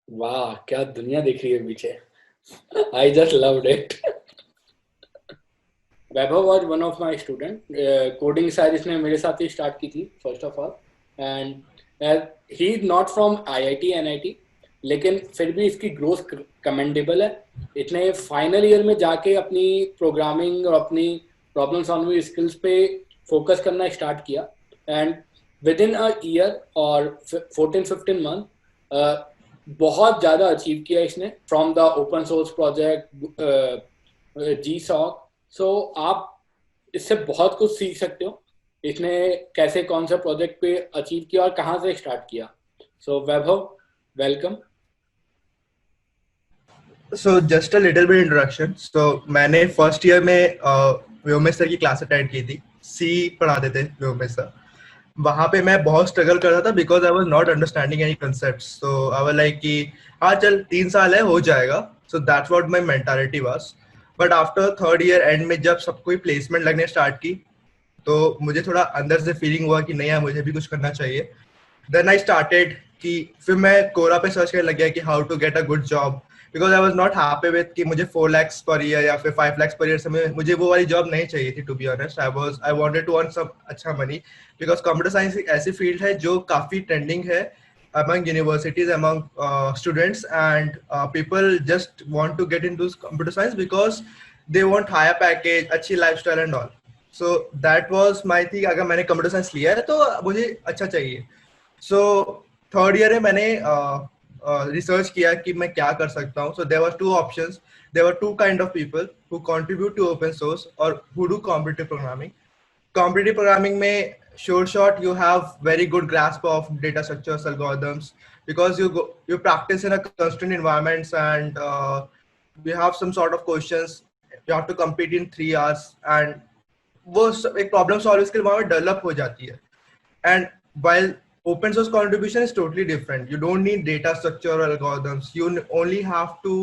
वाह, क्या दुनिया दिख रही है पीछे। I just loved it. Vaibhav was one of my student. Coding शायद इसने मेरे साथ ही स्टार्ट की थी first of all. And he is not from IIT NIT, लेकिन फिर भी इसकी ग्रोथ कमेंडेबल है। इसने फाइनल ईयर में जाके अपनी प्रोग्रामिंग और अपनी प्रॉब्लम सॉल्विंग स्किल्स पे फोकस करना स्टार्ट किया। And within a year और 14-15 मंथ बहुत ज़्यादा अचीव किया इसने from the open source project GSoC. So आप इससे बहुत कुछ सीख सकते हो, इसने कैसे कौन सा प्रोजेक्ट पे अचीव किया और कहाँ से स्टार्ट किया। So Vaibhav, welcome. So just a little bit introduction. So मैंने फर्स्ट ईयर में व्योमेश सर की क्लास अटेंड की थी। सी पढ़ाते थे व्योमेश सर। वहाँ पे मैं बहुत स्ट्रगल कर रहा था because I was not understanding any concepts. So I was like कि हाँ चल 3 साल है हो जाएगा। सो that's what my mentality was. But after third year and में जब सबको ही प्लेसमेंट लगने स्टार्ट की तो मुझे थोड़ा अंदर से फीलिंग हुआ कि नहीं यार मुझे भी कुछ करना चाहिए। देन आई स्टार्टेड कि फिर मैं कोरा पे सर्च करने लग गया कि how to get a good job because I was not happy with कि मुझे 4 lakhs पर ईयर या फिर 5 lakhs पर ईयर से मुझे वो वाली जॉब नहीं चाहिए थी। To be honest I wanted to earn some अच्छा मनी बिकॉज कंप्यूटर साइंस एक ऐसी फील्ड है जो काफी ट्रेंडिंग है among universities, among students, and people just want to get into computer science because they want higher package, अच्छी lifestyle and all. So that was my thing. अगर मैंने computer science लिया है तो मुझे अच्छा चाहिए। सो थर्ड ईयर में मैंने रिसर्च किया कि मैं क्या कर सकता हूँ। So there were two options. There were two kind of people who contribute to open source और who do competitive programming. Competitive programming में sure shot you have very good grasp of data structures, algorithms, because you practice in a constrained environments, and you have some sort of questions you have to compete in 3 hours, and वो एक problem solve skill वहाँ पे develop हो जाती है। And while open source contribution is totally different, you don't need data structure or algorithms. You only have to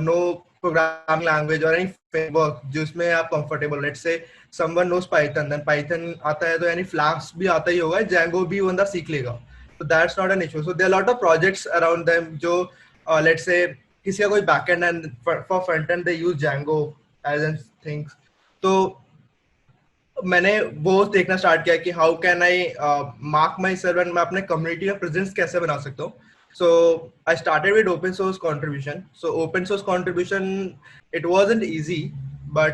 know programming language or any framework जिसमें आप comfortable. Let's say someone knows Python, then Python आता है तो यानी Flask भी आता ही होगा, Django भी बंदा सीख लेगा. So that's not an issue. So there are a lot of projects around them जो let's say किसी का कोई backend and for front end they use Django as in things. तो मैंने वो देखना स्टार्ट किया कि how can I mark myself and मैं अपने कम्युनिटी में प्रेजेंस कैसे बना सकता हूँ। So I started with open source contribution. So open source contribution it wasn't easy but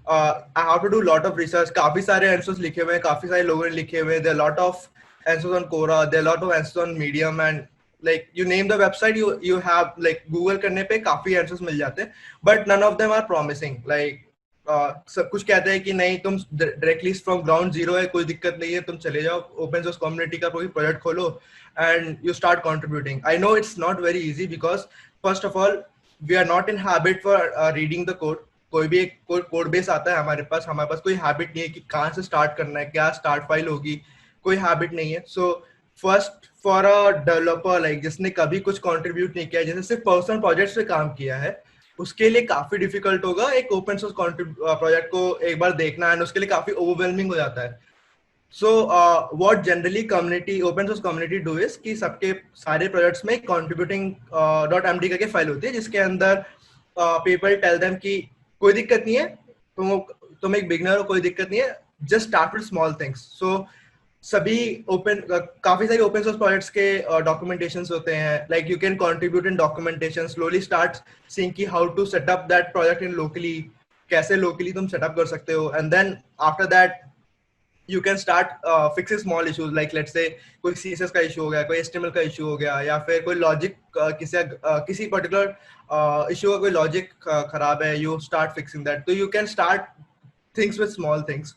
I have to do lot of research. काफी सारे answers लिखे हुए हैं, काफी सारे लोगों ने लिखे हुए हैं। There lot of answers on Quora, there lot of answers on Medium and like you name the website, you have like Google करने पे काफी आंसर्स मिल जाते हैं but none of them are promising. like सब कुछ कहते हैं कि नहीं तुम डायरेक्टली फ्रॉम ग्राउंड जीरो है, कोई दिक्कत नहीं है, तुम चले जाओ ओपन सोर्स कम्युनिटी का कोई प्रोजेक्ट खोलो and you start contributing. I know it's not very easy because first of all we are not in habit for reading the code. कोई भी एक कोड बेस आता है हमारे पास कोई हैबिट नहीं है कि कहाँ से स्टार्ट करना है, क्या स्टार्ट फाइल होगी, कोई हैबिट नहीं है। So first for a developer like जिसने कभी कुछ कंट्रीब्यूट नहीं किया, जिसने सिर्फ पर्सनल प्रोजेक्ट पे काम किया है, उसके लिए काफी डिफिकल्ट होगा एक ओपन सोर्स प्रोजेक्ट को एक बार देखना एंड उसके लिए काफी ओवरवेलमिंग हो जाता है। So what generally community open source community do is कि सबके सारे प्रोजेक्ट्स में कंट्रीब्यूटिंग .md करके फाइल होती है जिसके अंदर पीपल टेल देम कि कोई दिक्कत नहीं है, तुम एक बिगनर हो, कोई दिक्कत नहीं है, just start with small things. So सभी काफी सारे ओपन सोर्स प्रोजेक्ट्स के डॉक्यूमेंटेशंस होते हैं। Like you can contribute in documentation, slowly start seeing कि how to set up that project in locally, कैसे लोकली तुम सेटअप कर सकते हो। And then after that you can start fixing small issues like let's say कोई CSS का issue हो गया, कोई HTML का इशू हो गया, या फिर कोई लॉजिक किसी पर्टिकुलर इशू का कोई लॉजिक खराब है, you start fixing that. So you can start things with small things.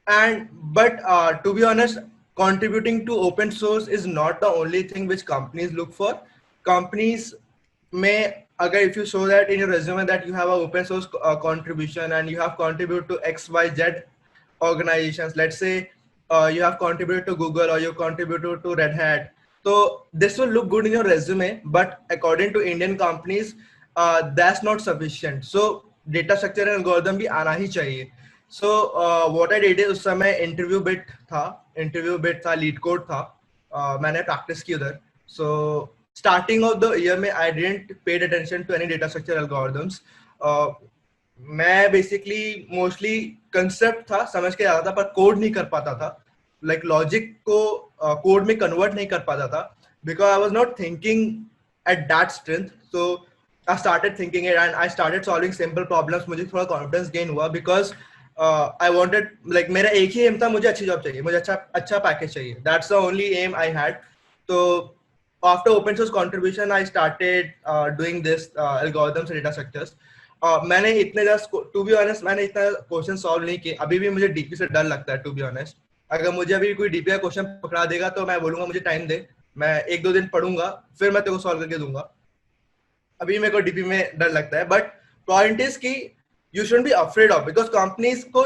And but to be honest, contributing to open source is not the only thing which companies look for. Companies may agar if you show that in your resume that you have a open source contribution and you have contributed to XYZ organizations, let's say you have contributed to Google or you contributed to Red Hat, so this will look good in your resume, but according to Indian companies that's not sufficient. So data structure and algorithm भी आना ही चाहिए। So what I did is उस समय interview bit था, LeetCode था। मैंने practice की उधर. So starting of the year में I didn't paid attention to any data structure algorithms. मैं बेसिकली मोस्टली कंसेप्ट था समझ के आता था पर कोड नहीं कर पाता था. लाइक लॉजिक को कोड में कन्वर्ट नहीं कर पाता था because I was not thinking at that strength. So I started thinking it and I started solving simple problems. मुझे थोड़ा confidence gain हुआ because I wanted like मेरा एक ही aim था, मुझे अच्छी job चाहिए, मुझे अच्छा package चाहिए. That's the only aim I had. So after open source contribution I started doing this algorithms and data structures. मैंने इतने ज़्यादा to be honest मैंने इतना क्वेश्चन सॉल्व नहीं किए. अभी भी मुझे डीपी से डर लगता है to be honest. अगर मुझे अभी कोई डीपी का क्वेश्चन पकड़ा देगा तो मैं बोलूंगा मुझे टाइम दे, मैं 1-2 दिन पढ़ूंगा फिर मैं तेरे को सॉल्व करके दूंगा. अभी मेरे को डीपी में डर लगता है. बट पॉइंट इज कि you shouldn't be afraid of, because companies को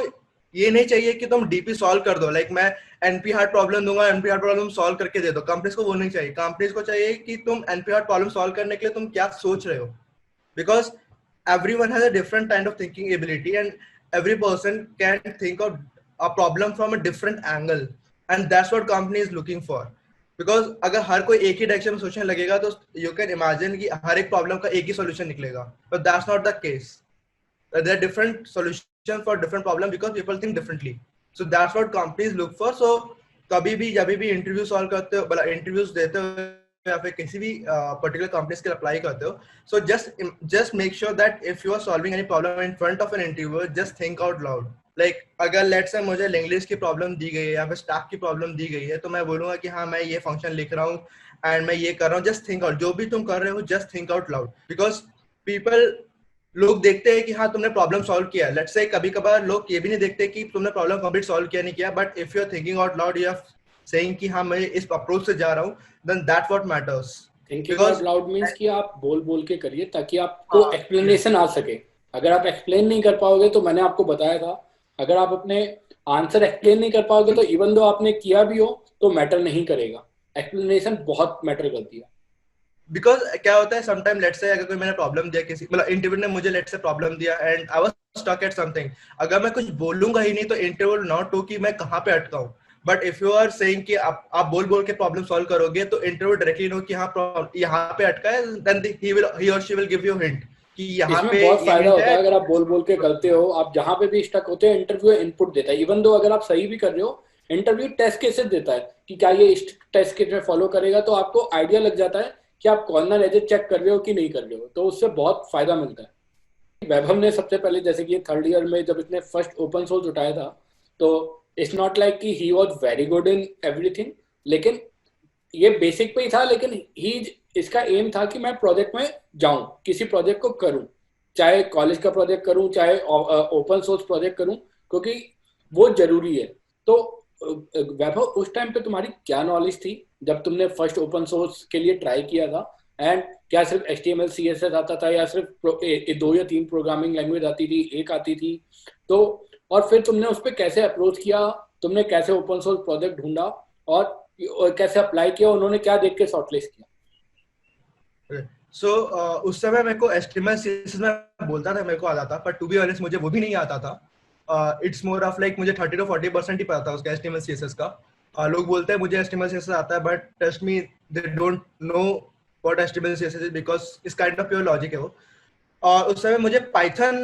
ये नहीं चाहिए कि तुम डीपी सॉल्व कर दो. लाइक मैं एनपी हार्ट प्रॉब्लम दूंगा, एनपी हार्ट प्रॉब्लम सॉल्व करके दे दो. कंपनीज को वो नहीं चाहिए. कंपनीज को चाहिए कि तुम एनपी हार्ट प्रॉब्लम सॉल्व करने के लिए तुम क्या सोच रहे हो. Because everyone has a different kind of thinking ability and every person can think of a problem from a different angle, and that's what company is looking for. Because अगर हर कोई एक ही डायरेक्शन में सोचने लगेगा तो यू कैन इमेजिन कि हर एक problem का एक ही सॉल्यूशन निकलेगा. But that's not the case. There are different solution for different problem because people think differently. So that's what companies look for. So कभी भी जब भी इंटरव्यू सॉल्व करते हो, मतलब इंटरव्यूज देते हो या फिर किसी भी पर्टिकुलर कंपनीज के लिए अप्लाई करते हो, so just make sure that if you are solving any problem in front of an interviewer, just think out loud. Like अगर लेट्स से मुझे लैंग्वेज की प्रॉब्लम दी गई है या फिर स्टैक की प्रॉब्लम दी गई है तो मैं बोलूंगा कि हाँ मैं ये फंक्शन लिख रहा हूँ एंड मैं ये कर रहा हूँ. Just think out. जो भी तुम कर रहे हो just think out loud. Because people लोग देखते हैं कि हाँ तुमने प्रॉब्लम सॉल्व किया. लेट्स से कभी कभार लोग ये भी नहीं देखते कि तुमने प्रॉब्लम कंप्लीट सॉल्व किया नहीं किया. But if you are thinking out loud, you are saying कि हाँ मैं इस अप्रोच से जा रहा हूँ, then that what matters. Thinking out loud means कि आप बोल बोल के करिए ताकि आपको एक्सप्लेनेशन आ सके. अगर आप एक्सप्लेन नहीं कर पाओगे तो मैंने आपको बताया था, अगर आप अपने आंसर एक्सप्लेन नहीं कर पाओगे तो इवन दो आपने किया भी हो तो मैटर नहीं करेगा. एक्सप्लेनेशन बहुत मैटर करती है. बिकॉज क्या होता है समटाइम, लेट्स से अगर कोई मैंने प्रॉब्लम दिया किसी, मतलब इंटरव्यू ने मुझे लेट्स से प्रॉब्लम दिया and I was stuck at something. अगर मैं कुछ बोलूंगा ही नहीं तो इंटरव्यू नॉट टू कि मैं कहाँ पे अटका हूँ. But if you are saying कि आप बोल बोल के प्रॉब्लम सॉल्व करोगे तो इंटरव्यू डायरेक्टली नो कि हाँ यहाँ पे अटका है, देन ही और she will give you hint कि यहाँ इसमें पे बहुत फायदा होता है. अगर आप बोल बोल के करते हो, आप जहां पे भी स्टक होते हो इंटरव्यू इनपुट देता है. इवन दो अगर आप सही भी कर रहे हो, इंटरव्यू टेस्ट केसेस देता है कि क्या ये टेस्ट केस में फॉलो करेगा, तो आपको आइडिया लग जाता है कि आप कॉर्नर एजेस चेक कर रहे हो कि नहीं कर रहे हो. तो उससे बहुत फायदा मिलता है. वैभव ने सबसे पहले, जैसे कि थर्ड ईयर में जब इसने फर्स्ट ओपन सोर्स उठाया था, तो इट्स नॉट लाइक कि he was very good in everything, लेकिन ये बेसिक पे ही था. लेकिन ही इसका एम था कि मैं प्रोजेक्ट में जाऊं, किसी प्रोजेक्ट को करूं, चाहे कॉलेज का प्रोजेक्ट करूं चाहे ओपन सोर्स प्रोजेक्ट करूं, क्योंकि वो जरूरी है. तो वैभव उस टाइम पे तुम्हारी क्या नॉलेज थी जब तुमने फर्स्ट ओपन सोर्स के लिए ट्राई किया था? एंड क्या सिर्फ HTML CSS आता था या सिर्फ 2 या 3 प्रोग्रामिंग लैंग्वेज आती थी, एक आती थी? तो और फिर तुमने उस पर कैसे अप्रोच किया, तुमने कैसे ओपन सोर्स प्रोजेक्ट ढूंढा और कैसे अप्लाई किया, उन्होंने क्या देख के शॉर्टलिस्ट किया? सो उस समय मेरे को HTML CSS में बोलता था, मेरे को आता था, पर टू बी ऑनेस्ट मुझे वो भी नहीं आता था. इट्स मोर ऑफ लाइक मुझे 30 to 40% ही पता था उसका HTML CSS का. लोग बोलते हैं मुझे HTML CSS आता है, but trust me they don't know what HTML CSS is, because इस काइंड ऑफ प्योर लॉजिक है वो. और उस समय मुझे पाइथन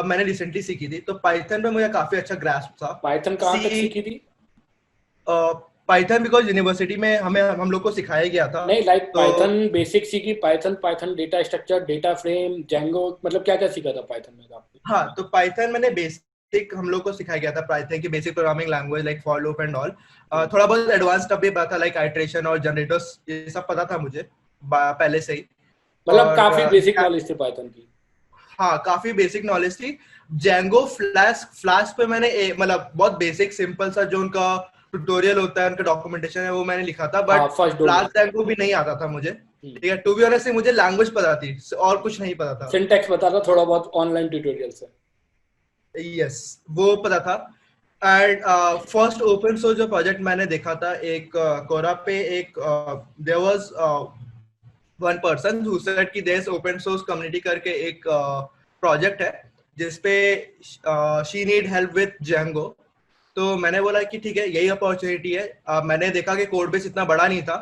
मैंने रिसेंटली सीखी थी, तो पाइथन पे मुझे काफी अच्छा ग्रास्प था. पाइथन कहाँ तक सीखी थी? पाइथन बिकॉज यूनिवर्सिटी में हम लोग को सिखाया गया था. नहीं, लाइक पाइथन बेसिक सीखी, Python data structure, data frame, Django, मतलब क्या क्या सीखा था पाइथन में आपने? हाँ, तो पाइथन मैंने बेसिक हम लोग को सिखाया गया था. पाइथन की basic programming language like for loop and all. थोड़ा बहुत एडवांस स्टफ भी पता था, लाइक आइटरेशन और जनरेटर्स, ये सब पता था मुझे पहले से ही. मतलब काफी बेसिक नॉलेज थी पाइथन की. हाँ, काफी बेसिक नॉलेज थी. जेंगो फ्लैश पे मैंने मतलब बहुत बेसिक सिंपल सा जो उनका ट्यूटोरियल होता है, उनका डॉक्यूमेंटेशन है, वो मैंने लिखा था. बट फ्लैश जेंगो भी नहीं आता था मुझे. ठीक है, टू बी ऑनेस्ट मुझे लैंग्वेज पता थी और कुछ नहीं पता था. सिंटैक्स पता था थोड़ा बहुत ऑनलाइन ट्यूटोरियल से. यस, वो पता था. एंड फर्स्ट ओपन सोर्स जो प्रोजेक्ट मैंने देखा था, एक कोरा पे एक there was one person who said कि there is open source community करके एक प्रोजेक्ट है जिसपे she need help with Django. तो मैंने बोला कि ठीक है यही अपॉर्चुनिटी है। मैंने देखा कि कोड बेस इतना बड़ा नहीं था,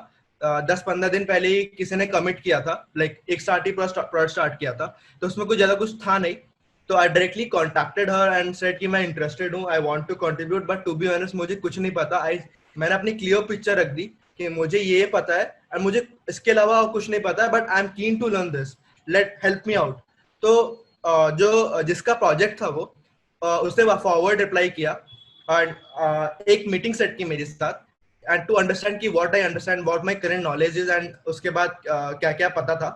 10-15 दिन पहले ही किसी ने कमिट किया था, लाइक एक स्टार्ट ही प्रोजेक्ट स्टार्ट किया था, तो उसमें कुछ ज्यादा कुछ था नहीं। तो I directly contacted her and said कि मैं इंटरेस्टेड हूँ, I want to contribute, but to be honest मुझे कुछ नहीं पता। मैंने अपनी क्लियर पिक्चर रख दी कि मुझे ये पता है और मुझे इसके अलावा कुछ नहीं पता है, but I am keen to learn this, let help me out. तो जो जिसका प्रोजेक्ट था वो उसने फॉरवर्ड रिप्लाई किया एंड एक मीटिंग सेट की मेरे साथ एंड टू अंडरस्टैंड कि what I understand, what my current knowledge is, and उसके बाद क्या क्या पता था।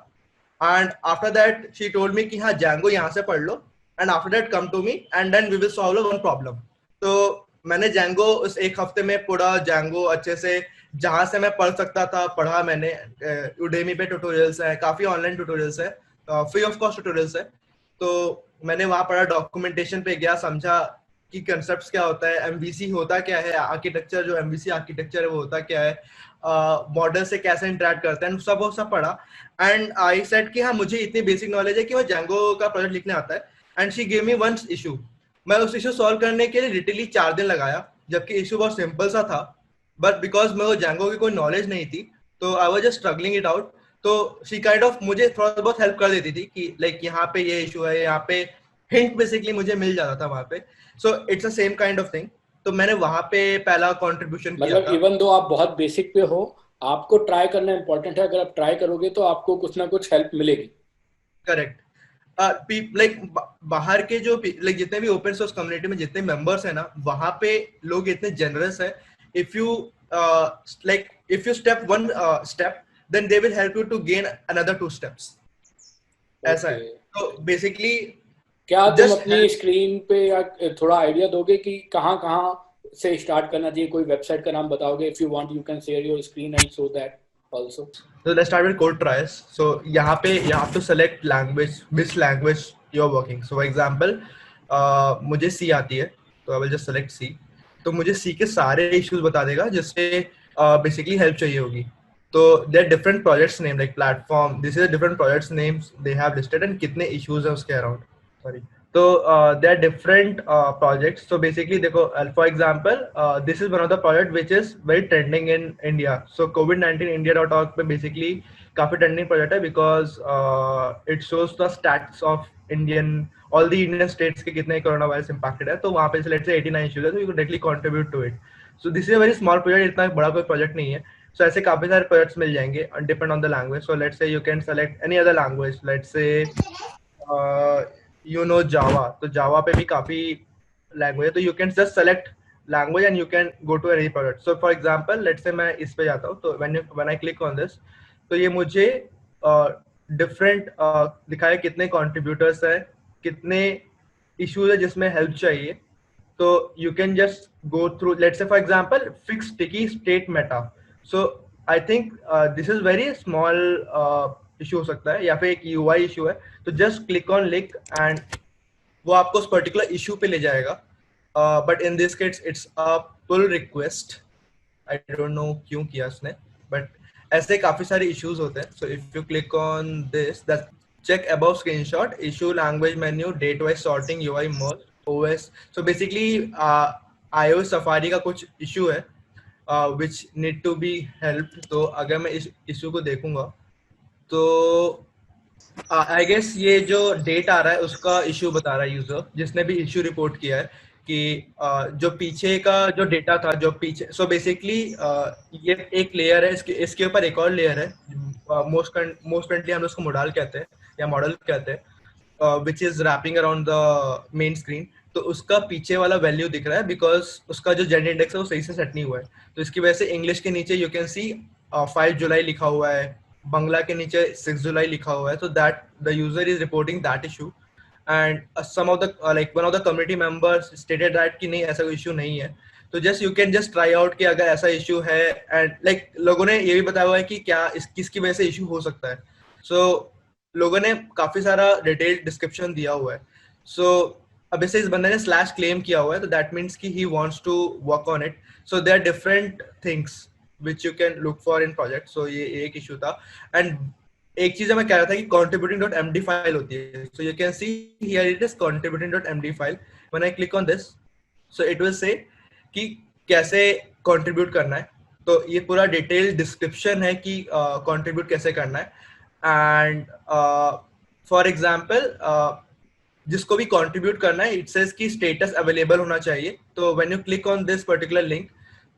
And after that she told me कि हाँ जैंगो यहाँ से पढ़ लो and after that come to me and then we will solve one problem. तो मैंने जैंगो उस एक हफ्ते में पूरा जैंगो अच्छे से जहां से मैं पढ़ सकता था पढ़ा मैंने। Udemy पे ट्यूटोरियल्स है, काफी ऑनलाइन ट्यूटोरियल्स है, फ्री ऑफ कॉस्ट ट्यूटोरियल्स है। तो मैंने वहां पढ़ा, डॉक्यूमेंटेशन पे गया, समझा कि कंसेप्ट्स क्या होता है, एमवीसी होता क्या है, आर्किटेक्चर जो एमवीसी आर्किटेक्चर है वो होता क्या है, मॉडल से कैसे इंटरेक्ट करते हैं, वो सब पढ़ा। एंड आई सेड कि हाँ मुझे इतनी बेसिक नॉलेज है कि मैं जैंगो का प्रोजेक्ट लिखने आता है। And she give me one issue. मैं उस इशू सॉल्व करने के लिए लिटरली 4 दिन लगाया, जबकि इशू बहुत सिंपल सा था, बट बिकॉज मेरे को जैंगो की कोई नॉलेज नहीं थी तो I was just struggling it out. तो शी काइंड ऑफ मुझे थोड़ा बहुत हेल्प कर देती थी कि लाइक यहाँ पे ये इशू है, यहाँ पे हिंट बेसिकली मुझे मिल जाता था वहां पे। So it's a same kind of thing. तो मैंने वहां पे पहला कंट्रीब्यूशन किया मतलब था। इवन दो आप बहुत बेसिक पे हो, आपको ट्राई करना इंपॉर्टेंट है। अगर आप ट्राई करोगे तो आपको कुछ ना कुछ हेल्प मिलेगी। करेक्ट। लाइक बाहर के जो लाइक जितने भी ओपन सोर्स कम्युनिटी में जितने मेंबर्स है ना, वहां पे लोग इतने जनरस है। If you like if you step one step then they will help you to gain another 2 steps, ऐसा है। ओके। तो बेसिकली क्या तुम जस्ट अपनी स्क्रीन पे या थोड़ा आइडिया दोगे कि कहाँ कहाँ से स्टार्ट करना चाहिए? कोई वेबसाइट का नाम बताओगे? If you want you can share your screen and show that also. So let's start with code tries. So यहाँ पे you have to select language, which language you're working. So for example, मुझे C आती है, तो I will just select C. तो मुझे C के सारे issues बता देगा जिससे basically help चाहिए होगी। तो there are different projects name like platform. This is a different projects names they have listed and कितने issues है उसके around. Sorry. So there are different projects. So basically देखो, for example, this is one of the project which is very trending in India. So COVID-19 India.org पे basically काफी trending project है because it shows the stats of Indian, all the Indian states के कितने corona virus impacted है। तो वहाँ पे let's say 89 issues है, तो you can directly contribute to it. So this is a very small project, इतना बड़ा कोई project नहीं है। So ऐसे काफी सारे projects मिल जाएंगे depend on the language. So let's say you can select any other language. Let's say you know Java, तो Java पे भी काफी लैंग्वेज है, तो you can just select language and you can go to any product. So for example, let's say मैं इस पे जाता हूँ, तो when I click on this, तो ये मुझे डिफरेंट दिखाया कितने कंट्रीब्यूटर्स है, कितने इश्यूज है जिसमें हेल्प चाहिए। तो you can just go through, let's say for example, fix sticky state meta. So I think this is very small issue हो सकता है, या फिर एक UI इशू है। तो just click on link and वो आपको उस पर्टिकुलर इशू पे ले जाएगा। But in this case it's a pull request, I don't know क्यों किया उसने, बट ऐसे काफी सारे इश्यूज होते हैं। सो if you click on this, that check above screenshot, issue language menu, date wise sorting, UI merge, OS. So basically iOS Safari का कुछ issue है which need to be helped. तो अगर मैं इस issue को देखूंगा तो आई गेस ये जो डेट आ रहा है उसका इश्यू बता रहा है यूजर, जिसने भी इश्यू रिपोर्ट किया है कि जो पीछे का जो डेटा था, जो पीछे, सो बेसिकली ये एक लेयर है, इसके ऊपर एक और लेयर है, मोस्ट करंटली हम उसको मॉडल कहते हैं या मॉडल कहते हैं, which is wrapping around the main screen. तो उसका पीछे वाला वैल्यू दिख रहा है बिकॉज उसका जो जेंडर इंडेक्स है वो सही से सेट नहीं हुआ है। तो इसकी वजह से इंग्लिश के नीचे यू कैन सी 5 जुलाई लिखा हुआ है, बंगला के नीचे 6 जुलाई लिखा हुआ है। तो that the user is reporting that issue and some of the like one of the community members stated that कि नहीं ऐसा कोई इशू नहीं है। तो just you can just try out कि अगर ऐसा इशू है, एंड लाइक लोगों ने ये भी बताया हुआ है कि क्या किसकी वजह से इशू हो सकता है। सो लोगों ने काफी सारा डिटेल डिस्क्रिप्शन दिया हुआ है। सो अब इसे इस बंदे ने स्लैश क्लेम किया हुआ है, तो दैट मीन्स कि he wants to work on it. So there are different things which you can look for in project. So ये एक issue था। and एक चीज मैं कह रहा था कि contributing.md फाइल होती है। so you can see here it is contributing.md file. when I click on this, so it will say कि कैसे कंट्रीब्यूट करना है. तो ये पूरा डिटेल डिस्क्रिप्शन है कि कंट्रीब्यूट कैसे करना है. एंड फॉर एग्जांपल जिसको भी कंट्रीब्यूट करना है, इट सेज कि स्टेटस अवेलेबल होना चाहिए. तो when you click on this particular link,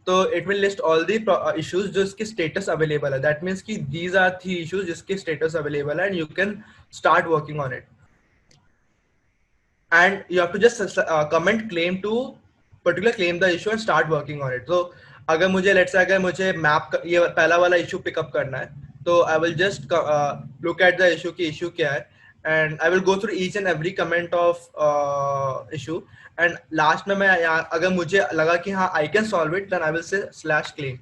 तो it will list all the issues जो इसके स्टेटस अवेलेबल है. दैट मीन्स कि दीज आर 3 इश्यूज जिसके स्टेटस अवेलेबल है, and you can start working on it. And you have to just comment claim to particular claim the issue and start working on it. So अगर मुझे let's say अगर मुझे map ये पहला वाला issue pick up करना है, तो I will just look at the issue की issue क्या है, and I will go through each and every comment of issue, and last में मैं अगर मुझे लगा कि हाँ I can solve it, then I will say /claim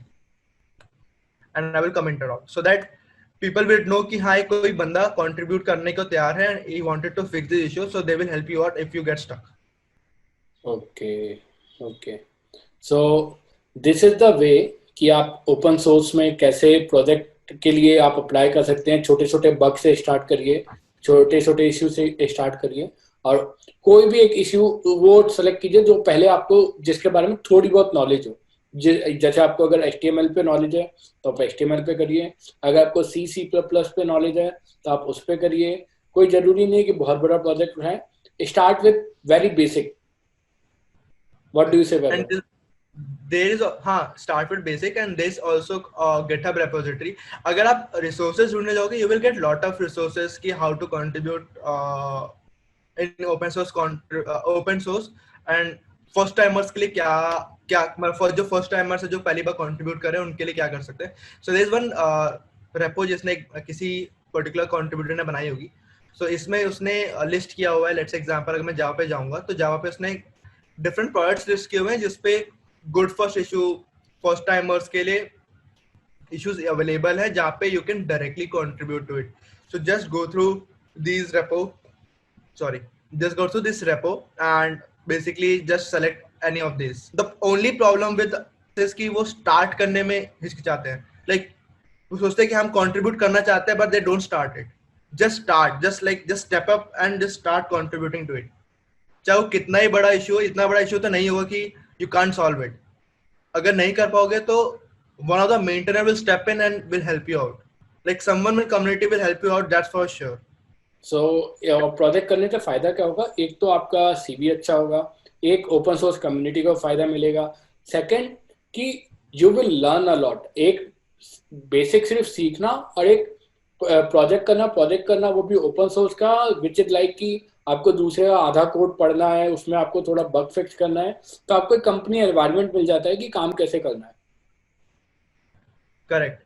and I will comment it out so that people will know कि हाँ कोई बंदा contribute करने को तैयार है and he wanted to fix the issue, so they will help you out if you get stuck. Okay. So this is the way कि आप ओपन सोर्स में कैसे प्रोजेक्ट के लिए आप अप्लाई कर सकते हैं. छोटे छोटे बग से स्टार्ट करिए, छोटे छोटे इश्यू से स्टार्ट करिए, और कोई भी एक इश्यू वो सेलेक्ट कीजिए जो पहले आपको जिसके बारे में थोड़ी बहुत नॉलेज हो. जैसे आपको अगर HTML पे नॉलेज है तो आप HTML पे करिए, अगर आपको C++ पे नॉलेज है तो आप उस पे करिए. कोई जरूरी नहीं कि बहुत बड़ा प्रोजेक्ट है. Start with very basic. What do you से? And there is start with basic, and there is also GitHub repository. अगर आप resources ढूंढने जाओगे, you will get lot of resources कि how to contribute in open source and first timers के लिए क्या for जो first timers है जो पहली बार contribute कर रहे हैं उनके लिए क्या कर सकते हैं. So there is one repo जिसने किसी particular contributor ने बनाई होगी. So इसमें उसने list किया हुआ है. Let's say example अगर मैं Java पे जाऊंगा तो Java पे उसने different products list किए हुए हैं जिसपे good first issue first timers के लिए issues available है जहाँ पे you can directly contribute to it. So just go through this repo and basically just select any of these. The only problem with is कि वो start करने में हिचकिचाते हैं. Like वो सोचते हैं कि हम contribute करना चाहते हैं but they don't start it. Just start, just step up and just start contributing to it. चाहे वो कितना ही बड़ा इशू हो, इतना बड़ा इशू तो नहीं होगा कि यू कांट सॉल्व इट. अगर नहीं कर पाओगे तो one of the maintainer will step in and will help you out. Like someone in community will help you out, that's for sure. So project करने का फायदा क्या होगा? एक तो आपका सीवी अच्छा होगा, एक ओपन सोर्स कम्युनिटी को फायदा मिलेगा, सेकंड कि you will learn a lot. एक बेसिक सिर्फ सीखना और एक प्रोजेक्ट करना वो भी ओपन सोर्स का, विच इज लाइक कि आपको दूसरे का आधा कोड पढ़ना है, उसमें आपको थोड़ा बग फिक्स करना है, तो आपको एक कंपनी एनवायरनमेंट मिल जाता है कि काम कैसे करना है. करेक्ट.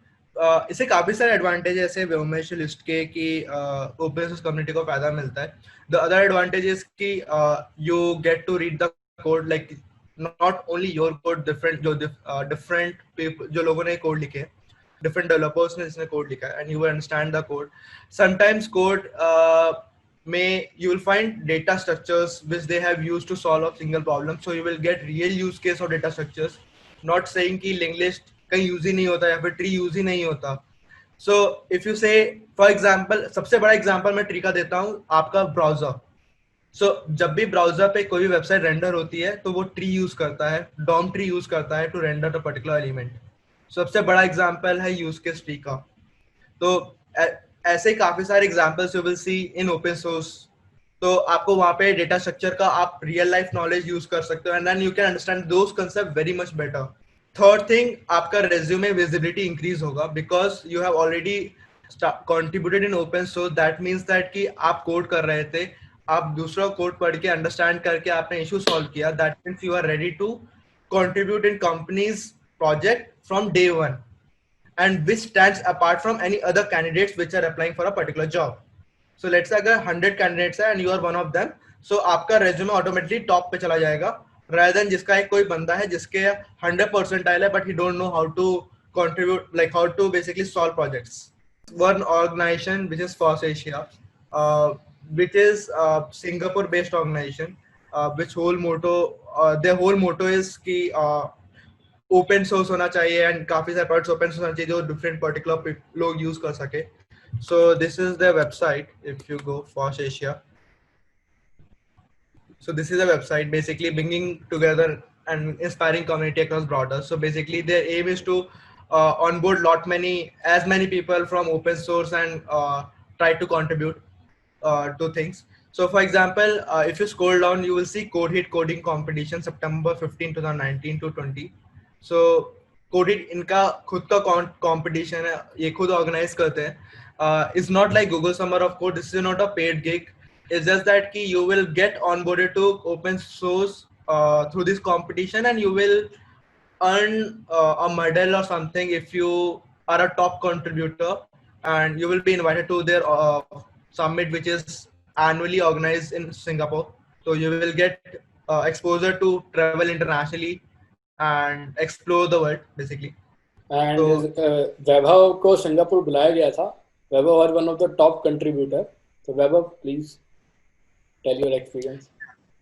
इससे काफी सारे एडवांटेज है ऐसे व्योमेश लिस्ट के कि ओपन सोर्स कम्युनिटी को फायदा मिलता है. द अदर एडवांटेज इज कि you get to read the code, like not only your code, different people जो लोगों ने कोड लिखे, different developers ने जिसने कोड लिखा है, and you will understand the code. Sometimes code may you will find data structures which they have used to solve a single problem, so you will get real use case of data structures. Not saying कि linked list कहीं use ही नहीं होता या फिर tree use ही नहीं होता. So if you say for example, सबसे बड़ा एग्जांपल मैं ट्री का देता हूँ, आपका ब्राउजर. So जब भी ब्राउजर पे कोई वेबसाइट रेंडर होती है तो वो ट्री यूज करता है, डॉम ट्री यूज करता है to render a particular element. सबसे बड़ा एग्जांपल है यूज केस ट्री का. तो ऐसे काफी सारे examples you will C in open source. तो आपको वहां पे डेटा स्ट्रक्चर का आप रियल लाइफ नॉलेज यूज कर सकते हो, and then you can understand those concept very much better. Third thing, आपका रेज्यूमे विजिबिलिटी इंक्रीज होगा because you have already contributed in open source. That means that कि आप code कर रहे थे, आप दूसरा कोड पढ़ के अंडरस्टैंड करके आपने इशू सॉल्व किया. That means you are ready to contribute in companies project from day one, and which stands apart from any other candidates which are applying for a particular job. So let's say अगर 100 candidates है and you are one of them, so आपका resume automatically top पे चला जाएगा, rather than जिसका एक कोई बंदा है जिसके 100 percentile है but he don't know how to contribute, like how to basically solve projects. One organization which is Force Asia, which is Singapore based organization, which their whole motto is कि open source होना चाहिए and काफी सारे products open source होना चाहिए जो different particular लोग use कर सके. सो this is the website. If you go Force Asia, so this is a website basically bringing together and inspiring community across broader. So basically their aim is to onboard as many people from open source and try to contribute to things. So for example, if you scroll down, you will see Code Hit coding competition September 15 2019 to 20. So Code Hit इनका खुद का competition है, ये खुद organize करते हैं. It's not like Google Summer of Code. This is not a paid gig. It's just that कि you will get onboarded to open source through this competition, and you will earn a medal or something if you are a top contributor, and you will be invited to their summit, which is annually organized in Singapore. So you will get exposure to travel internationally and explore the world basically. And वैभव को Singapore बुलाया गया था. Vaibhav was one of the top contributor. So Vaibhav, please tell your experience.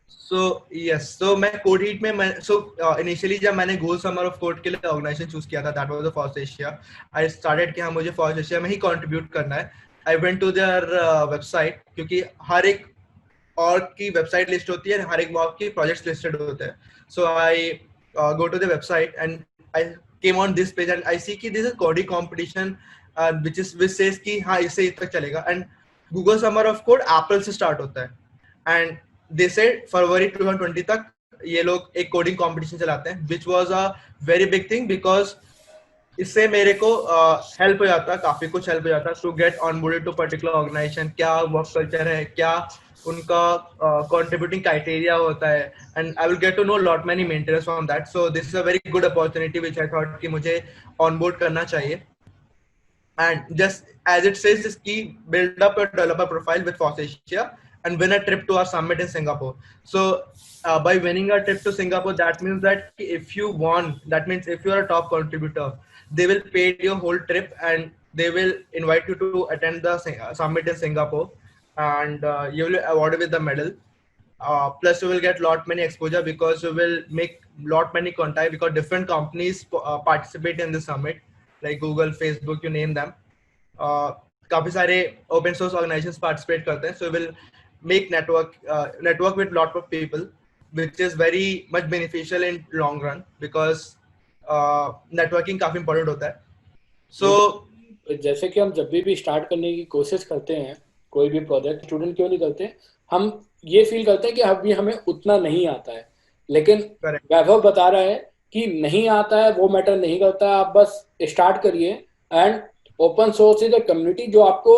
So yes, so मैं Code Heat में initially जब मैंने Google Summer of Code के लिए organization choose किया था, that was the Force Asia. I started कि हाँ मुझे Force Asia में ही contribute करना है. I went to their website, क्योंकि हर एक org की website list होती है, हर एक org की projects listed होते हैं. So I go to the website and I came on this page and I see कि this is coding competition which says कि हाँ इससे तक चलेगा, and Google Summer of Code April से start होता है, and they said फरवरी 2020 तक ये लोग एक कोडिंग कंपटीशन चलाते हैं, which was a very big thing because इससे मेरे को हेल्प हो जाता, काफी कुछ हेल्प हो जाता to get onboarded to particular organization, क्या वर्क कल्चर है, क्या उनका कंट्रीब्यूटिंग क्राइटेरिया होता है, and I will get to know lot many mentors from that. So this is a very good opportunity which I thought कि मुझे onboard करना चाहिए. And just as it says, just build up a developer profile with Force Asia and win a trip to our summit in Singapore. So by winning a trip to Singapore, that means that if you won, that means if you are a top contributor, they will pay your whole trip and they will invite you to attend the summit in Singapore, and you will be awarded with the medal. Plus you will get lot many exposure because you will make lot many contact, because different companies participate in the summit, like Google, Facebook, you name them. काफी सारे open source organizations participate करते हैं, so you will make network with lot of people, which is very much beneficial in long run because networking काफी important होता है. So जैसे कि हम जब भी स्टार्ट करने की कोशिश करते हैं कोई भी प्रोजेक्ट, स्टूडेंट क्यों नहीं करते, हम ये फील करते हैं कि अभी हमें उतना नहीं आता है, लेकिन वैभव बता रहा है कि नहीं आता है वो मैटर नहीं करता है, आप बस स्टार्ट करिए and open source is a community जो आपको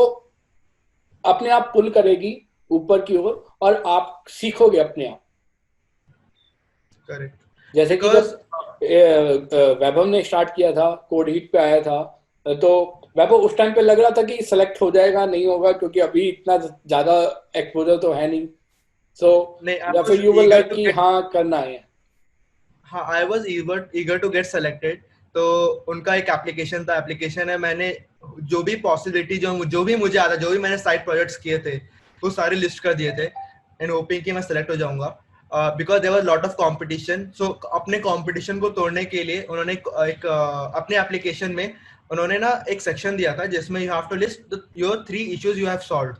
अपने आप पुल करेगी ऊपर की ओर और आप सीखोगे अपने आप. करेक्ट. जैसे कि जब वैभव ने स्टार्ट किया था, कोड हीट पे आया था, तो वैभव उस टाइम पे लग रहा था कि सिलेक्ट हो जाएगा, नहीं होगा, क्योंकि अभी इतना ज्यादा एक्सपोजर तो है नहीं. सो या फिर यू विल लाइक कि हाँ करना है. हाँ, I was eager to get selected. तो उनका एक एप्लीकेशन था, एप्लीकेशन है, मैंने जो भी पॉसिबिलिटी जो भी मुझे आता, जो भी मैंने साइड प्रोजेक्ट्स किए थे वो सारे लिस्ट कर दिए थे एंड होपिंग कि मैं सेलेक्ट हो जाऊंगा, because there was lot of competition. So अपने कंपटीशन को तोड़ने के लिए उन्होंने एक अपने एप्लीकेशन में उन्होंने ना एक सेक्शन दिया था जिसमें you have to list your 3 issues you have solved.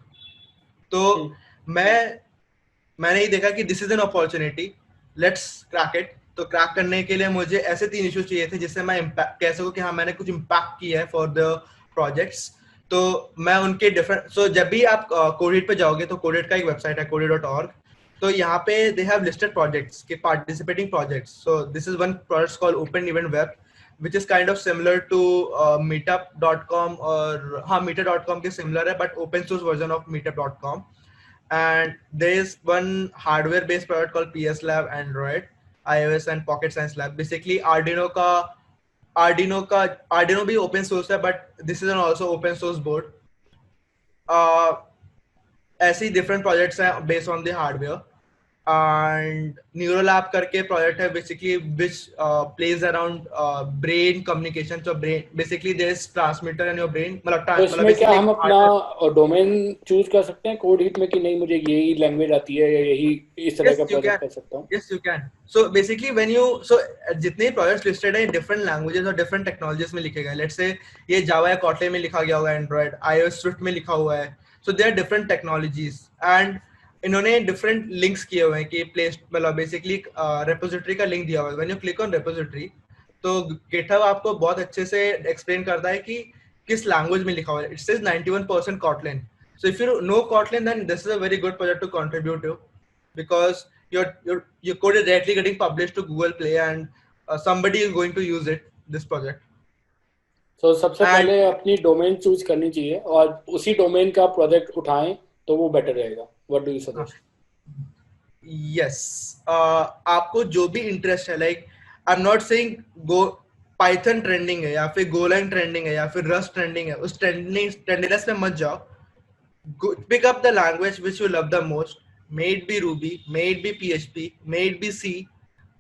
तो मैंने ही देखा कि this is an opportunity, let's crack it. तो क्रैक करने के लिए मुझे ऐसे 3 इश्यूज चाहिए थे जिससे मैं कह सकूं कि हाँ मैंने कुछ इम्पैक्ट किया है फॉर द प्रोजेक्ट्स. तो मैं उनके डिफरेंट, सो जब भी आप कोडेट पे जाओगे तो कोडेट का एक वेबसाइट है coded.org. तो यहाँ पे दे हैव लिस्टेड प्रोजेक्ट्स के participating projects. So this is one project called open event web, which is kind of similar to meetup.com, और हाँ meetup.com के similar है but open source version of meetup.com. And there is one hardware based product called PS Lab, Android, iOS and Pocket Science Lab. Basically Arduino भी open source है but this is an also open source board. ऐसे different projects हैं based on the hardware. And Neurolab करके project है basically which plays around brain communication. So brain basically there is transmitter in your brain. तो इसमें क्या हम अपना domain choose कर सकते हैं कोड हीट में कि नहीं मुझे यही लैंग्वेज आती है या यही इस तरह का प्रोजेक्ट कर सकता हूं? Yes, you can. So basically when you जितने प्रोजेक्ट्स लिस्टेड हैं डिफरेंट लैंग्वेजेस और डिफरेंट टेक्नोलॉजीज में लिखे गए. लेट्स से ये जावा या कोटलिन में लिखा गया होगा, एंड्रॉइड, iOS, स्विफ्ट में लिखा हुआ है. So there are different technologies and इन्होंने डिफरेंट लिंक्स किए हुए हैं कि प्लेस मतलब बेसिकली रेपोजिटरी का लिंक दिया हुआ है. When you click on repository तो गिटहब आपको बहुत अच्छे से एक्सप्लेन करता है कि किस लैंग्वेज में लिखा हुआ है. It says 91% Kotlin. So if you know Kotlin, then this is a very good project to contribute to, because your code is directly getting published to Google Play, and somebody is going to use it, this project. तो सबसे And पहले अपनी domain choose करनी चाहिए और उसी domain का project उठाएं तो वो बेटर रहेगा. What do you suggest? yes, आपको जो भी इंटरेस्ट है, like I am not saying go Python trending है या फिर गोलैंग ट्रेंडिंग है या फिर रस्ट ट्रेंडिंग है, उस ट्रेंडिनेस में मत जाओ. Pick up the language which you love the most. May it be Ruby, may it be PHP, may it be C,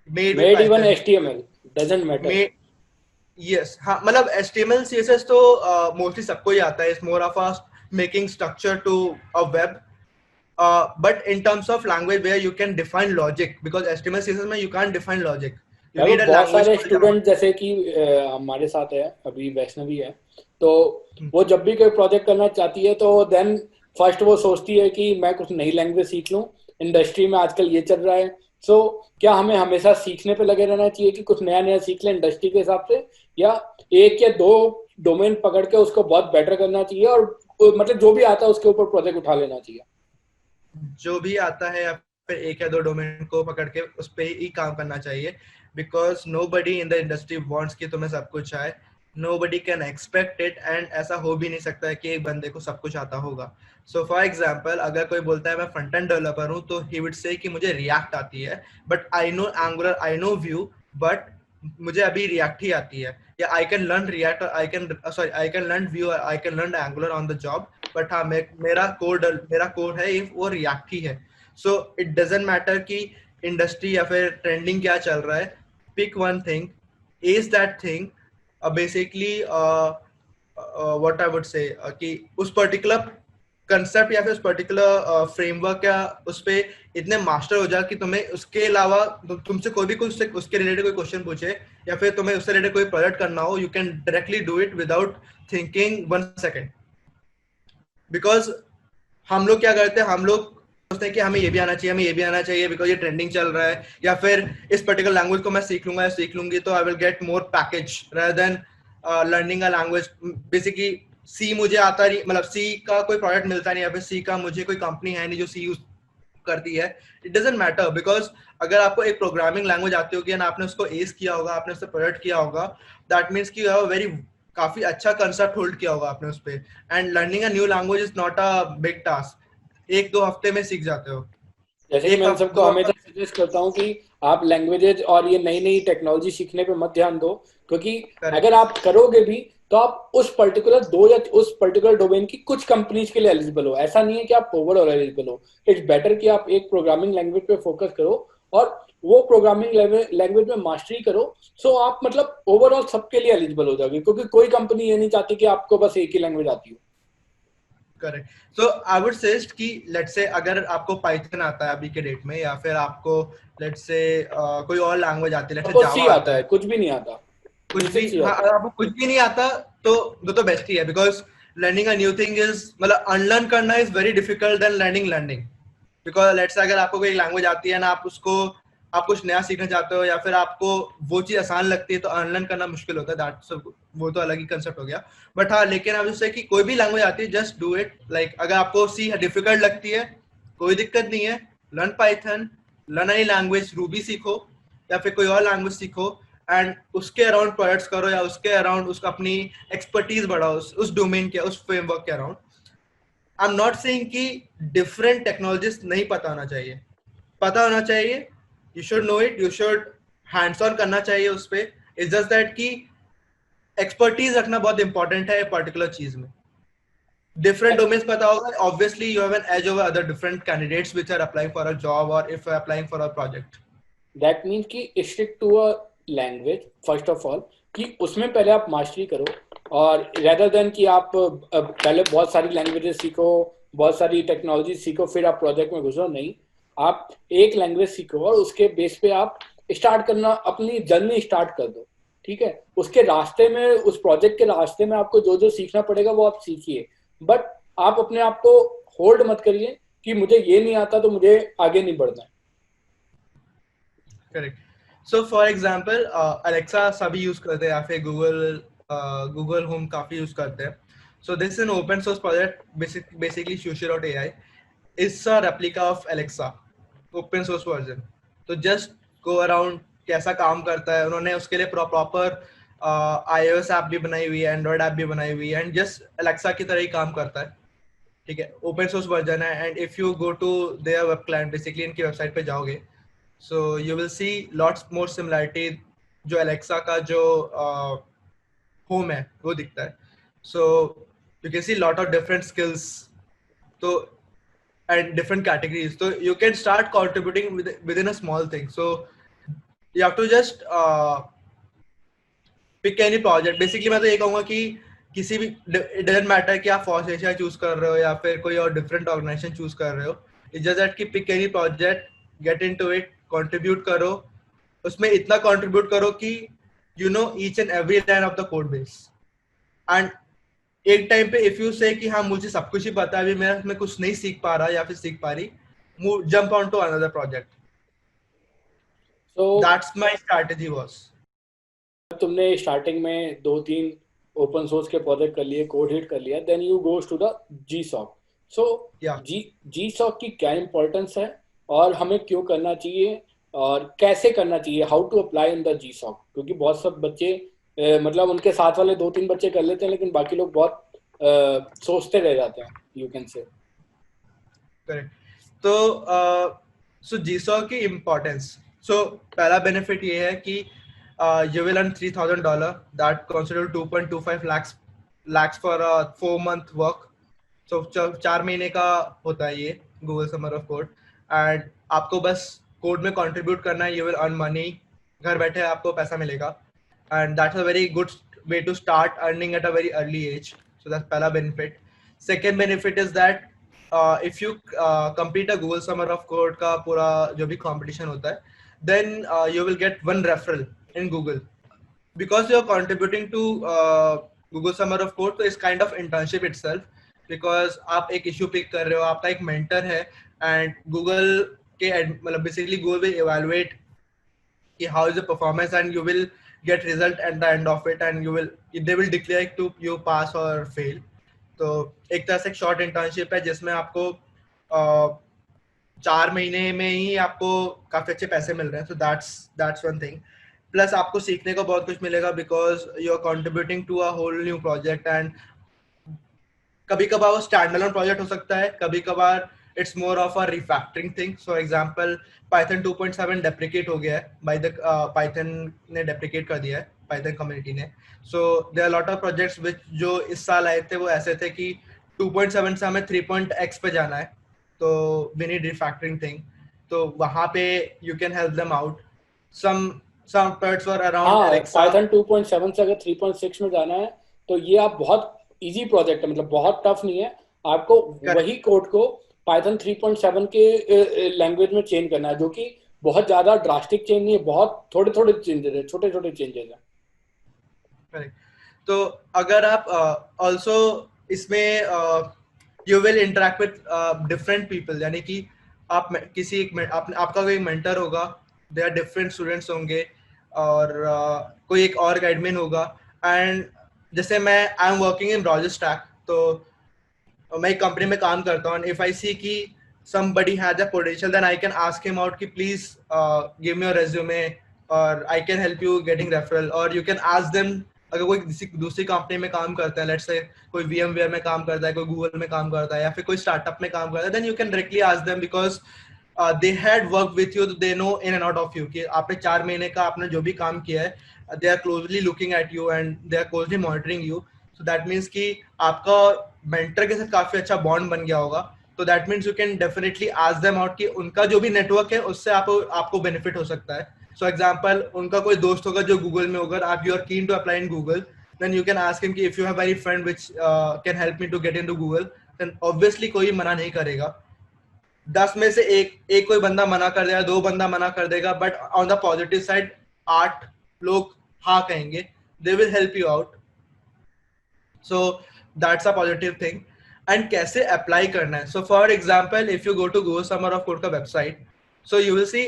may it be made even Python. HTML doesn't matter. May yes, हाँ मतलब HTML CSS तो mostly सबको ही आता है. It's more of a making structure to a web. But in terms of language where you can define logic, because HTML CSS में you can't define logic. You need a बहुत language सारे for student जैसे कि हमारे साथ है अभी वैष्णवी है, तो वो जब भी कोई प्रोजेक्ट करना चाहती है तो देन फर्स्ट वो सोचती है कि मैं कुछ नई लैंग्वेज सीख लूं, इंडस्ट्री में आजकल ये चल रहा है. सो क्या हमें हमेशा सीखने पे लगे रहना चाहिए कि कुछ नया नया सीख लें इंडस्ट्री के हिसाब से, या एक या दो डोमेन पकड़ के उसको बहुत बेटर करना चाहिए और मतलब जो भी आता है उसके ऊपर प्रोजेक्ट उठा लेना चाहिए? जो भी आता है या फिर एक या दो डोमेन को पकड़ के उस पे ही काम करना चाहिए, because nobody in the industry wants कि तुम्हें सब कुछ आए. Nobody can expect it, and ऐसा हो भी नहीं सकता है कि एक बंदे को सब कुछ आता होगा. सो फॉर एग्जांपल, अगर कोई बोलता है मैं फ्रंट एंड डेवलपर हूँ, तो ही वुड से कि मुझे रिएक्ट आती है, but I know angular, I know view, but मुझे अभी रिएक्ट ही आती है. या आई कैन लर्न रिएक्ट, और आई कैन लर्न व्यू, और I can learn Angular on the job, but हाँ मेरा कोड है वो रिएक्ट ही है. सो इट डजंट मैटर कि इंडस्ट्री या फिर ट्रेंडिंग क्या चल रहा है. Pick one thing, is that thing basically what I would say कि उस पर्टिकुलर कंसेप्ट या फिर उस पर्टिकुलर फ्रेमवर्क या उस पे इतने मास्टर हो जाए कि तुम्हें उसके अलावा तुमसे कोई भी कुछ उसके रिलेटेड कोई क्वेश्चन पूछे या फिर तुम्हें उससे रिलेटेड कोई प्रोजेक्ट करना हो, you can directly do it without thinking 1 second. Because हम लोग क्या करते हैं, हम लोग सोचते हैं कि हमें ये भी आना चाहिए, हमें ये भी आना चाहिए, बिकॉज ये ट्रेंडिंग चल रहा है, या फिर इस पर्टिकुलर लैंग्वेज को मैं सीख लूंगा या सीख लूंगी तो I will get more package rather than learning a language. Basically C मुझे आता नहीं, मतलब सी का कोई प्रोडक्ट मिलता नहीं, या फिर सी का मुझे कोई कंपनी है नहीं जो सी यूज करती है. इट डजंट मैटर, बिकॉज अगर आपको एक प्रोग्रामिंग लैंग्वेज आती होगी ना, आपने उसको एस किया होगा, आपने उससे प्रोडक्ट किया होगा, दैट मीन्स कि यू हैव अ वेरी काफी अच्छा कंसेप्ट होल्ड किया होगा आपने उस पे. And learning a new language is not a big task. 1-2 हफ्ते में सीख जाते हो. जैसे कि मैं सबको हमेशा सजेस्ट करता हूँ कि आप लैंग्वेजेज और ये नई नई टेक्नोलॉजी सीखने पे मत ध्यान दो, क्योंकि अगर आप करोगे भी तो आप उस पर्टिकुलर दो या उस पर्टिकुलर डोमेन की कुछ कंपनीज के लिए एलिजिबल हो. ऐसा नहीं है कि आप ओवरऑल एलिजिबल हो. इट्स बेटर कि आप एक प्रोग्रामिंग लैंग्वेज पे फोकस करो और वो प्रोग्रामिंग लैंग्वेज में मास्टरी करो. सो आप मतलब ओवरऑल सबके लिए एलिजिबल हो जाओगे, क्योंकि कोई कंपनी ये नहीं चाहती कि आपको बस एक ही लैंग्वेज आती हो. Correct. So I would suggest कि लेट्स से अगर आपको पाइथन आता है अभी के डेट में, या फिर आपको लेट्स से कोई और लैंग्वेज आती है, लेट्स से जावा आता है, कुछ भी नहीं आता, कुछ भी, हाँ अगर आपको कुछ भी नहीं आता तो बेस्ट ही है. Because learning a new thing is मतलब अनलर्न करना is very difficult then learning. Because let's say अगर आपको कोई लैंग्वेज आती है ना, आप कुछ नया सीखना चाहते हो या फिर आपको वो चीज आसान लगती है, तो अनलर्न करना मुश्किल होता है. दैट वो तो अलग ही कंसेप्ट हो गया. बट हाँ, लेकिन अब जैसे कि कोई भी लैंग्वेज आती है, जस्ट डू इट. लाइक अगर आपको सी डिफिकल्ट लगती है, कोई दिक्कत नहीं है, learn Python, learn any language, Ruby सीखो या फिर कोई और लैंग्वेज सीखो, एंड उसके अराउंड प्रोजेक्ट्स करो, या उसके अराउंड उसका अपनी एक्सपर्टीज बढ़ाओ उस डोमेन के, उस फ्रेमवर्क के around. I am not saying कि डिफरेंट टेक्नोलॉजीज नहीं पता होना चाहिए, पता होना चाहिए. You should know it, you should hands on करना चाहिए उस पे. इट्स जस्ट दैट कि एक्सपर्टीज रखना बहुत इंपॉर्टेंट है पर्टिकुलर चीज में. डिफरेंट डोमेन्स पता होगा, obviously you have an edge over other different candidates which are applying for a job और if you are applying for a project. That means कि stick to a language first of all, कि उसमें पहले आप mastery करो, और rather than कि आप पहले बहुत सारी लैंग्वेजेस सीखो, बहुत सारी टेक्नोलॉजी सीखो, फिर आप प्रोजेक्ट में घुसो. नहीं, आप एक लैंग्वेज सीखो और उसके बेस पे आप स्टार्ट करना, अपनी जर्नी स्टार्ट कर दो. ठीक है, उसके रास्ते में, उस प्रोजेक्ट के रास्ते में आपको जो जो सीखना पड़ेगा वो आप सीखिए, बट आप अपने आप को होल्ड मत करिए कि मुझे ये नहीं आता तो मुझे आगे नहीं बढ़ना है। Correct. So for example Alexa सभी यूज करते हैं या फिर गूगल होम काफी यूज करते हैं. सो this is an open source project basically Sushi.ai is a replica of Alexa, open source version. तो just go around कैसा काम करता है, उन्होंने उसके लिए प्रॉपर iOS ऐप भी बनाई हुई है, एंड्रॉइड ऐप भी बनाई हुई है, एंड जस्ट Alexa की तरह ही काम करता है. ठीक है, ओपन सोर्स वर्जन है. And if you go to their web client, basically इनकी वेबसाइट पे जाओगे, so you will see lots more similarity. जो Alexa का जो होम है वो दिखता है. So you can see lot of different skills तो and different categories, so you can start contributing within a small thing. So you have to just pick any project. Basically मैं तो ये कहूँगा कि किसी भी it doesn't matter कि आप फॉर्स एशिया चूज कर रहे हो या फिर कोई और डिफरेंट ऑर्गेनाइजेशन चूज कर रहे हो. It's just that कि pick any project, get into it, contribute करो, उसमें इतना contribute करो कि you know each and every line of the code base. And एक टाइम पे इफ यू से कि हाँ मुझे सब कुछ ही पता है, अभी मैं कुछ नहीं सीख पा रहा या फिर सीख पा रही, jump on to another project. So that's my strategy was. तुमने स्टार्टिंग में 2-3 ओपन सोर्स के प्रोजेक्ट कर लिए, कोड हिट कर लिया, then you goes to the GSOC. So या GSOC की क्या इंपॉर्टेंस है और हमें क्यों करना चाहिए और कैसे करना चाहिए, how to apply in the GSOC? क्योंकि बहुत सब बच्चे मतलब उनके साथ वाले 2-3 बच्चे कर लेते हैं लेकिन बाकी लोग बहुत सोचते रह जाते हैं, यू कैन से. करेक्ट. तो सो GSOC की इम्पोर्टेंस. सो पहला बेनिफिट ये है कि you will earn $3,000 that consider 2.25 lakhs for a 4-month work. So 4 महीने का होता है ये Google summer of code. And आपको बस कोड में कंट्रीब्यूट करना है, यू विल अर्न मनी. घर बैठे आपको पैसा मिलेगा. And that's a very good way to start earning at a very early age. So that's pehla benefit. Second benefit is that if you complete a Google Summer of Code का पूरा जो भी competition होता है, then you will get 1 referral in Google because you are contributing to Google Summer of Code. तो इस kind of internship itself, because आप एक issue pick कर रहे हो, आपका एक mentor है, and Google के मतलब basically Google will evaluate कि how is the performance and you will get result at the end of it, and they will declare to you pass or fail. तो एक तरह से एक शॉर्ट इंटर्नशिप है जिसमें आपको 4 महीने में ही आपको काफी अच्छे पैसे मिल रहे हैं. So that's one thing. Plus आपको सीखने को बहुत कुछ मिलेगा because you are contributing to a whole new project. And कभी कभार वो स्टैंड अलोन प्रोजेक्ट हो सकता है, कभी कभार it's more of a refactoring thing. For example Python 2.7 deprecate हो गया है बाय द पाइथन ने डेप्रिकेट कर दिया है, पाइथन कम्युनिटी ने. So there are lot of projects which जो इस साल आए थे वो ऐसे थे कि 2.7 से हमें 3.x पे जाना है, तो वी नीड रिफैक्टरिंग थिंग. तो वहां पे you can help them out. some parts were around Alexa. Python 2.7 से अगर 3.6 में जाना है तो ये आप बहुत इजी प्रोजेक्ट है, मतलब बहुत टफ नहीं है. आपको वही कोड को पाइथन 3.7 के लैंग्वेज में चेंज करना है, जो कि बहुत ज्यादा ड्रास्टिक चेंज नहीं है, बहुत थोड़े थोड़े चेंजेस है, छोटे छोटे चेंजेस है. करेक्ट. तो अगर आप ऑल्सो इसमें you will interact with different people, यानी कि आप किसी एक आपका कोई मेंटर होगा, देयर आर डिफरेंट स्टूडेंट्स होंगे और कोई एक और एडमिन होगा. एंड जैसे मैं I am working in browser stack, तो मैं एक कंपनी में काम करता हूँ. इफ आई सी कि somebody has a potential, then I can ask him out कि please give me your resume or I can help you getting referral. or you can ask them, अगर कोई दूसरी कंपनी में काम करता है, लेट्स से कोई VMware में काम करता है, कोई गूगल में काम करता है या फिर कोई स्टार्टअप में काम करता है, then you can directly ask them because they had worked with you, they know in and out of you कि आपने 4 महीने का आपने जो भी काम किया है, they are closely looking at you and they are closely monitoring you. So that means कि आपका मेंटर के साथ काफी अच्छा बॉन्ड बन गया होगा. तो that means you can definitely ask them out कि उनका जो भी नेटवर्क है उससे आपको बेनिफिट हो सकता है. सो एग्जांपल, उनका कोई दोस्त होगा जो गूगल में होगा, आप you are keen to apply in Google, then you can ask him कि if you have any friend which can help me to get into Google, then obviously कोई मना नहीं करेगा. 10 में से एक कोई बंदा मना कर देगा, 2 बंदा मना कर देगा, but on the positive side 8 लोग हाँ कहेंगे, they will help you out. So that's a positive thing. And कैसे अप्लाई करना है. So for example if you go to Google summer of code का website, so you will see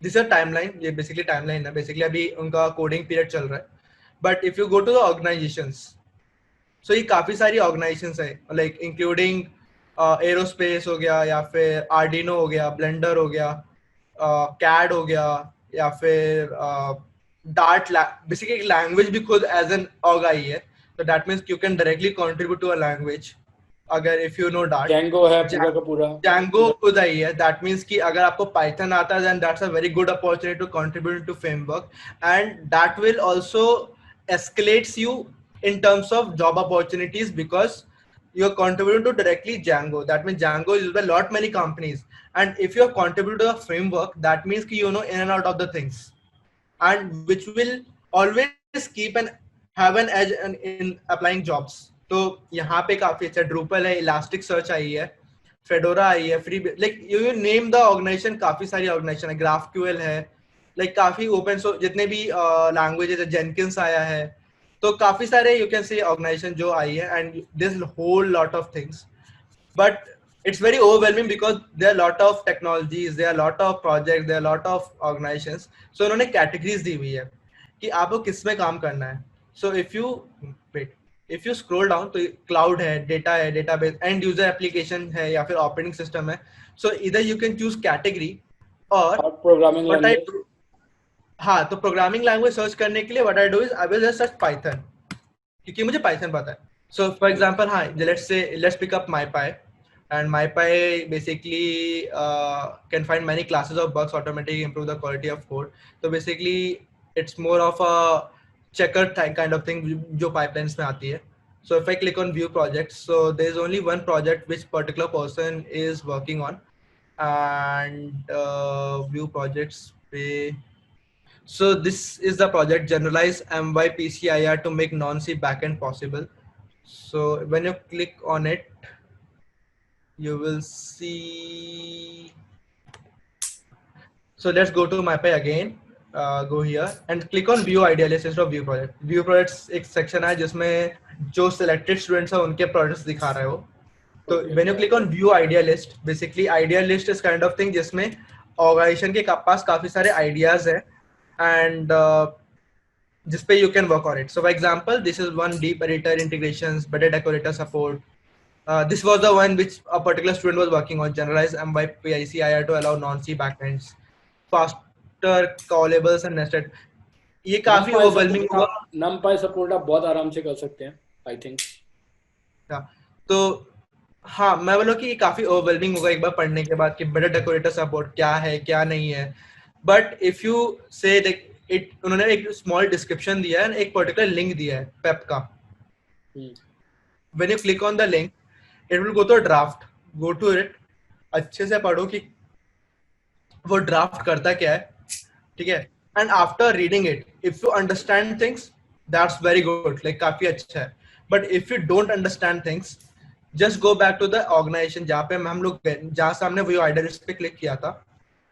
this is timeline. ये basically timeline है. Basically अभी उनका coding period चल रहा है. But if you go to the organisations, so ये काफी सारी ऑर्गेनाइजेशंस है, लाइक इंक्लूडिंग एरोस्पेस हो गया, या फिर आर्डिनो हो गया, ब्लेंडर हो गया, कैड हो गया, या फिर डार्ट. बेसिकली एक लैंग्वेज भी खुद एज एन ऑर्ग आई है. तो that means you can directly contribute to a language अगर if you know Dart. Django है पूरा का पूरा. Django खुद आई है. दैट मीन्स कि अगर आपको पाइथन आता है then that's a very good opportunity to contribute to framework, and that will also escalates you in terms of job opportunities because you're contributing to directly Django. That means Django is used by lot many companies, and if you're contributing to a framework, that means कि you know in and out of the things, and which will always keep and have an edge in applying jobs. तो यहाँ पे काफी अच्छा Drupal है, Elasticsearch आई है, Fedora आई है, free, like you name the organization, काफी सारी organization है, GraphQL है, लाइक काफी ओपन सोर्स जितने भी लैंग्वेजेस है, जेनकिंस आया है. तो काफी सारे यू कैन से ऑर्गेनाइजेशन जो आई है, and this whole lot of things. But it's very overwhelming because there lot of technologies, there lot of project, there lot of organisations. So उन्होंने कैटेगरीज दी हुई है कि आपको किस में काम करना है. So if you scroll down तो क्लाउड है, डेटा है, डेटाबेस, एंड यूजर एप्लीकेशन है, या फिर ऑपरेटिंग सिस्टम है. सो इधर यू कैन चूज कैटेगरी. और प्रोग्रामिंग लैंग्वेज. हाँ, तो प्रोग्रामिंग लैंग्वेज सर्च करने के लिए what I do is I will just search Python, क्योंकि मुझे पाइथन पता है. सो फॉर एग्जांपल, हाँ, let's pick up MyPy, and MyPy basically can find many classes of bugs, automatically improve the quality of code. So basically it's more of a checker kind of thing जो pipelines में आती है. So if I click on view projects, so there is only one project which particular person is working on, and view projects पे. So this is the project, generalize MyPCIR to make non-C backend possible. So when you click on it, you will see. So let's go to MyPy again. Go here and click on view idealist instead of view project. View projects एक section है जिसमें जो selected students हैं उनके projects दिखा रहे हो. तो when you click on view idealist, basically idealist is kind of thing जिसमें organization के पास काफी सारे ideas हैं, and जिस पे you can work on it. So for example, this is one deep editor integrations, better decorator support. This was the one which a particular student was working on, generalized MyPCIR to allow non-C backends, faster callables and nested. ये काफी overwhelming हुआ. NumPy support आप बहुत आराम से कर सकते हैं, आई थिंक. तो हाँ, मैं बोलूँ कि काफी ओवरवेलमिंग होगा एक बार पढ़ने के बाद कि बेटर डेकोरेटर सपोर्ट क्या है क्या नहीं है. बट इफ यू से इट, उन्होंने एक स्मॉल डिस्क्रिप्शन दिया है, एक पर्टिकुलर लिंक दिया है पेप का. When you click on the link, it will go to draft. Go to it, अच्छे से पढ़ो कि वो ड्राफ्ट करता क्या है, ठीक है. And after reading it, if you understand things, that's very good, like काफी अच्छा है. But if you don't understand things, just go back to the organization जहाँ पे हम लोग, जहाँ से हमने वो आइडियलिस्ट पे क्लिक किया था.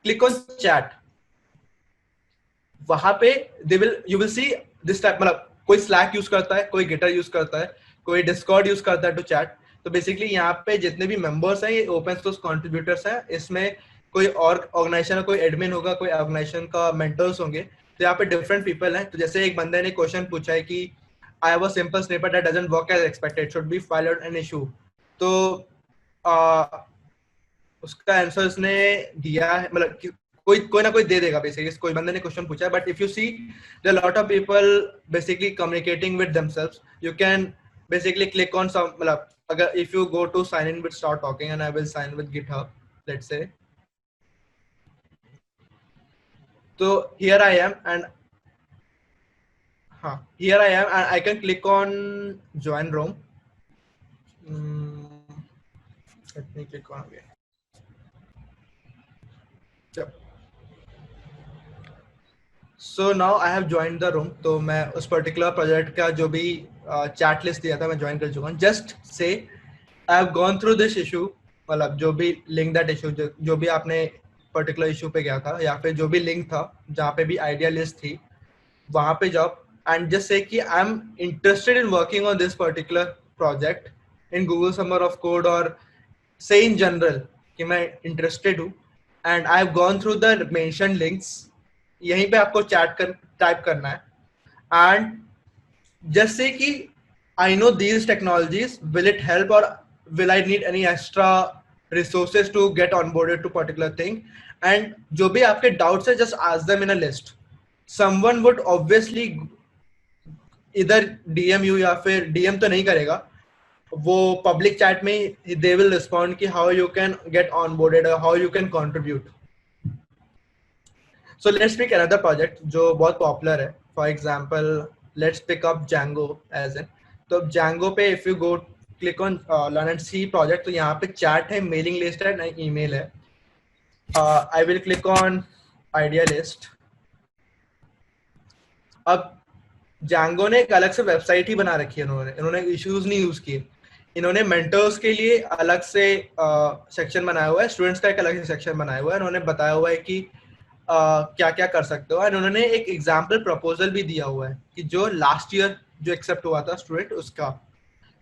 Click on chat. वहां पे you will see this type, मतलब कोई स्लैक यूज करता है, कोई गिटर यूज करता है, कोई डिस्कॉर्ड यूज करता है टू चैट. तो बेसिकली यहाँ पे जितने भी मेंबर्स हैं ये ओपन सोर्स कंट्रीब्यूटर्स हैं. इसमें कोई और ऑर्गेनाइजेशन, कोई एडमिन होगा, कोई ऑर्गेनाइजेशन का मेंटर्स होंगे. तो यहाँ पे डिफरेंट पीपल हैं. तो जैसे एक बंदे ने क्वेश्चन पूछा है कि I have a simple snippet that doesn't work as expected, should be filed an issue. तो उसका आंसर उसने दिया है, मतलब कोई ना कोई दे देगा बेसिकली. कोई बंदे ने क्वेश्चन पूछा है, but if you see there lot of people basically communicating with themselves. You can basically click on some, मतलब अगर if you go to sign in with start talking, and I will sign with GitHub, let's say. तो here I am, and here I am, and I can click on join room. Let me click on again. So now I have joined the room. तो मैं उस particular project का जो भी chat list दिया था मैं join कर चुका हूँ. Just say I have gone through this issue, मतलब जो भी link that issue, जो भी आपने particular issue पे गया था, या फिर जो भी link था जहाँ पे भी idea list थी, वहाँ पे जाओ. And just say कि I'm interested in working on this particular project in Google summer of code और से इन जनरल कि मैं इंटरेस्टेड हूँ, and I have gone through the mention links, यहीं पे आपको टाइप करना है, एंड just say कि I know these technologies, will it help or will I need any extra resources to get onboarded to particular thing, and जो भी आपके doubts है just ask them in a list. Someone would obviously इधर DM you या फिर DM तो नहीं करेगा, वो public chat में they will respond कि how you can get onboarded or how you can contribute. So let's pick another project जो बहुत popular है. For example, let's pick up Django as in. तो Django पे if you go click on learn and see project, तो यहाँ पे chat है, mailing list है, email है. I will click on idea list. अब Django ने एक अलग से वेबसाइट ही बना रखी है, इन्होंने इश्यूज नहीं यूज किए. इन्होंने मेंटर्स के लिए अलग से सेक्शन बनाया हुआ है, स्टूडेंट्स का एक अलग से सेक्शन बनाया हुआ है. उन्होंने बताया हुआ है कि क्या क्या कर सकते हो, एंड उन्होंने एक एग्जाम्पल प्रपोजल भी दिया हुआ है कि जो लास्ट ईयर जो एक्सेप्ट हुआ था स्टूडेंट उसका.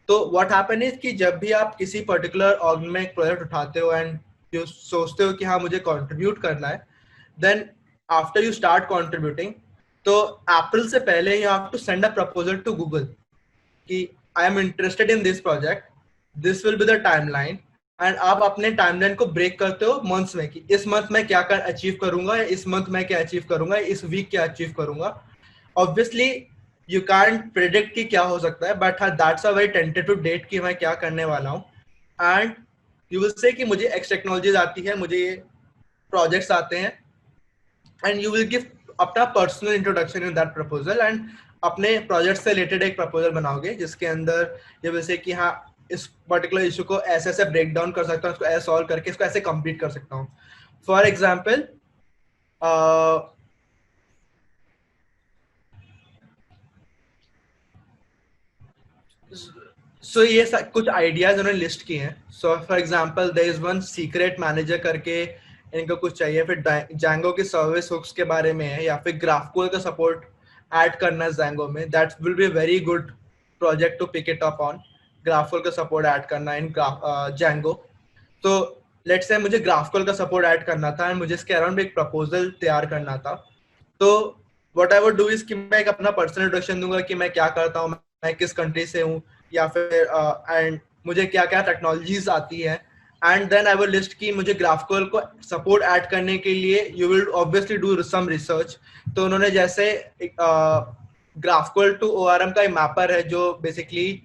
तो व्हाट हैपन इज कि जब भी आप किसी पर्टिकुलर ऑर्गन में एक प्रोजेक्ट उठाते हो एंड यू सोचते हो कि हाँ मुझे कंट्रीब्यूट करना है, then after you start contributing, तो अप्रैल से पहले you have to send a proposal to Google कि I am interested in this project, this will be the timeline, and आप अपने टाइमलाइन को ब्रेक करते हो मंथ्स में कि इस मंथ में क्या अचीव करूंगा, या इस मंथ में क्या अचीव करूंगा, इस वीक क्या अचीव करूंगा. ऑब्वियसली यू कैंट प्रिडिक्ट कि क्या हो सकता है, but that's a very tentative date कि मैं क्या करने वाला हूँ. एंड यू विल से कि मुझे एक्स टेक्नोलॉजीज आती है, मुझे ये प्रोजेक्ट्स आते हैं, एंड यू विल गिव अपना personal introduction in that proposal, and अपने प्रोजेक्ट से रिलेटेड एक प्रपोजल बनाओगे जिसके अंदर ये वैसे कि हाँ इस पर्टिकुलर इशू को ऐसे ऐसे ब्रेक डाउन कर सकता हूँ, इसको ऐसे सॉल्व करके इसको ऐसे कंप्लीट कर सकता हूँ. फॉर एग्जाम्पल सो ये कुछ आइडियाज उन्होंने लिस्ट किए हैं. So for example there is one secret manager करके इनको कुछ चाहिए, फिर Django की सर्विस हुक्स के बारे में है, या फिर GraphQL का सपोर्ट ऐड करना है Django में. That will be very good project to pick it up on. GraphQL का सपोर्ट ऐड करना इन Django. तो लेट्स से मुझे GraphQL का सपोर्ट ऐड करना था एंड मुझे इसके अराउंड एक प्रपोजल तैयार करना था. तो what I would do is कि मैं एक अपना पर्सनल इंट्रोडक्शन दूंगा कि मैं क्या करता हूँ, मैं किस कंट्री से हूँ, या फिर एंड मुझे क्या क्या टेक्नोलॉजीज आती है, and then I will list कि मुझे GraphQL को सपोर्ट ऐड करने के लिए you will obviously do some research. तो उन्होंने जैसे GraphQL टू ORM का मैपर है जो बेसिकली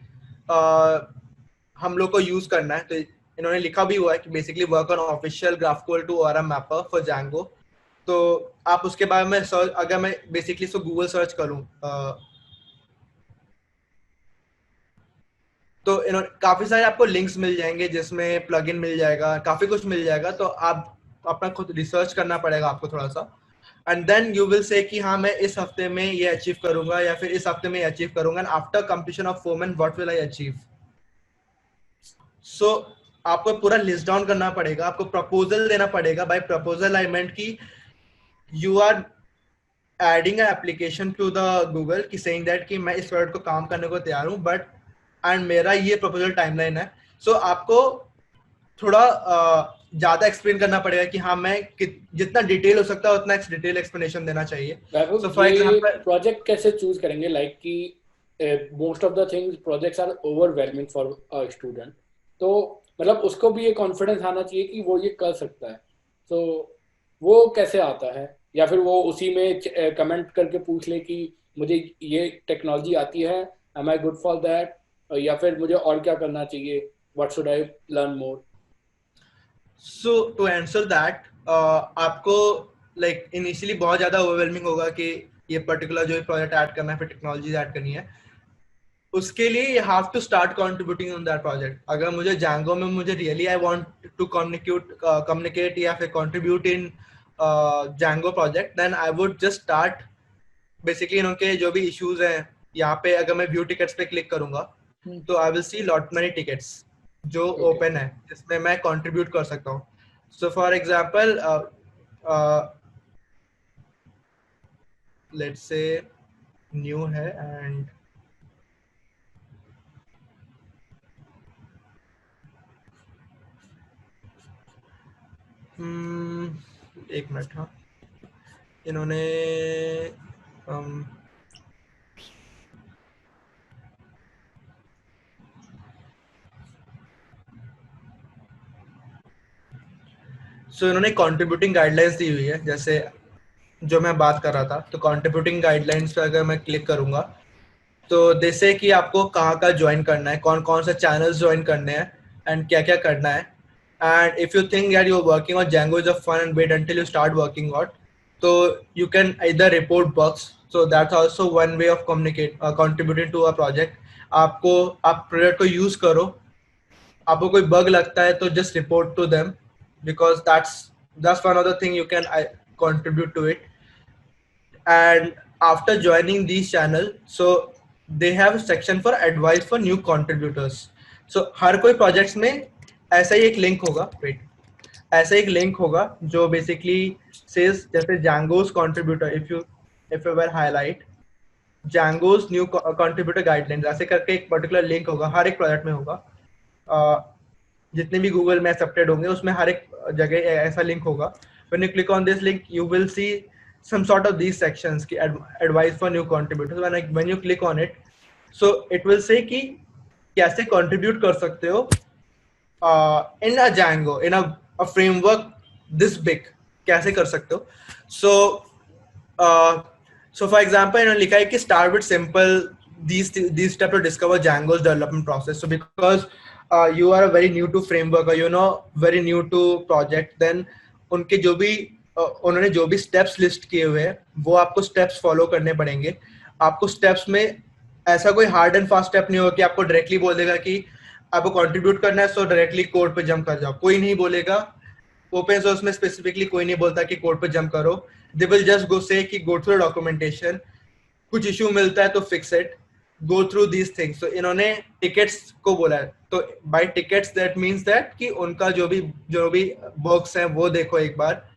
हम लोग को यूज करना है, तो इन्होंने लिखा भी हुआ है कि basically work on official GraphQL to ORM mapper for Django. तो आप उसके बारे में सर्च, अगर मैं बेसिकली इसको गूगल सर्च करूं तो इन्होंने काफी सारे आपको लिंक्स मिल जाएंगे जिसमें प्लगइन मिल जाएगा, काफी कुछ मिल जाएगा. तो आप अपना खुद रिसर्च करना पड़ेगा आपको थोड़ा सा, and then you will say कि हाँ मैं इस हफ्ते में ये अचीव करूंगा या फिर इस हफ्ते में ये अचीव करूंगा, and after completion of 4 month what will I achieve. So आपको पूरा लिस्ट डाउन करना पड़ेगा, आपको प्रपोजल देना पड़ेगा. बाय प्रपोजल आई मेंट कि you are adding application to the Google की सेइंग दैट कि मैं इस प्रोडक्ट को काम करने को तैयार हूँ, बट एंड मेरा ये प्रपोजल टाइमलाइन है. सो आपको थोड़ा ज्यादा एक्सप्लेन करना पड़ेगा कि हाँ मैं जितना डिटेल हो सकता है उतना डिटेल एक्सप्लेनेशन देना चाहिए. वैभव, सो फॉर ये एग्जांपल प्रोजेक्ट कैसे चूज करेंगे? लाइक कि most of the things projects are overwhelming for a student, तो मतलब उसको भी ये कॉन्फिडेंस आना चाहिए कि वो ये कर सकता है. तो वो कैसे आता है? या फिर वो उसी में कमेंट करके पूछ ले कि मुझे ये टेक्नोलॉजी आती है, am I good for that, या फिर मुझे और क्या करना चाहिए, what should I learn more? So to answer that आपको लाइक इनिशियली बहुत ज्यादा ओवरवेलमिंग होगा कि ये पर्टिकुलर जो प्रोजेक्ट ऐड करना है, फिर टेक्नोलॉजीज ऐड करनी है. उसके लिए you have to start contributing on that project. अगर मुझे Django में मुझे really I want to communicate या फिर contribute in Django project, then I would just start basically इनके जो भी इश्यूज हैं. यहाँ पे अगर मैं व्यू टिकट्स पे क्लिक करूंगा तो I will see lot many tickets जो ओके. ओपन है जिसमें मैं कंट्रीब्यूट कर सकता हूँ. सो for example let's say new है एंड एक मिनट, हाँ इन्होंने इन्होंने कंट्रीब्यूटिंग गाइडलाइंस दी हुई है, जैसे जो मैं बात कर रहा था। तो कंट्रीब्यूटिंग गाइडलाइंस पे अगर मैं क्लिक करूंगा तो जैसे कि आपको कहाँ का ज्वाइन करना है, कौन कौन से चैनल्स ज्वाइन करने हैं एंड क्या क्या करना है। And if you think that you are working on Django is a fun and wait until you start working on, so you can either report bugs, so that's also one way of contributing to a project. आपको आप project को use करो, आपको कोई bug लगता है तो just report to them, because that's one of the thing you can contribute to it. And after joining these channel, so they have a section for advice for new contributors. So हर कोई projects में ऐसा ही एक link होगा, wait, ऐसा एक link होगा जो basically says जैसे Django's contributor, if you will highlight Django's new contributor guidelines, ऐसे करके एक particular link होगा, हर एक project में होगा। जितने भी Google में accepted होंगे उसमें हर एक जगह ऐसा link होगा। When you click on this link, you will see some sort of these sections की advice for new contributors. When you click on it, so it will say कि कैसे contribute कर सकते हो in a Django, in a framework this big, कैसे कर सकते हो। So for example इन्होंने लिखा है कि start with simple these steps to discover Django's development process. So because you are very new to framework or you know very new to project, then उनके जो भी उन्होंने जो भी स्टेप्स लिस्ट किए हुए हैं वो आपको स्टेप्स फॉलो करने पड़ेंगे। आपको स्टेप्स में ऐसा कोई हार्ड एंड फास्ट स्टेप नहीं होगा कि आपको डायरेक्टली बोल देगा कि आपको कंट्रीब्यूट करना है सो डायरेक्टली कोड पे जंप कर जाओ, कोई नहीं बोलेगा। ओपन सोर्स में स्पेसिफिकली कोई नहीं बोलता कि कोड पे जंप करो। They will just go say कि गो थ्रू डॉक्यूमेंटेशन, कुछ इश्यू मिलता है तो fix it, go through these things. तो इन्होंने टिकट्स को बोला है, तो by tickets that means that कि उनका जो भी बग्स हैं वो देखो एक बार,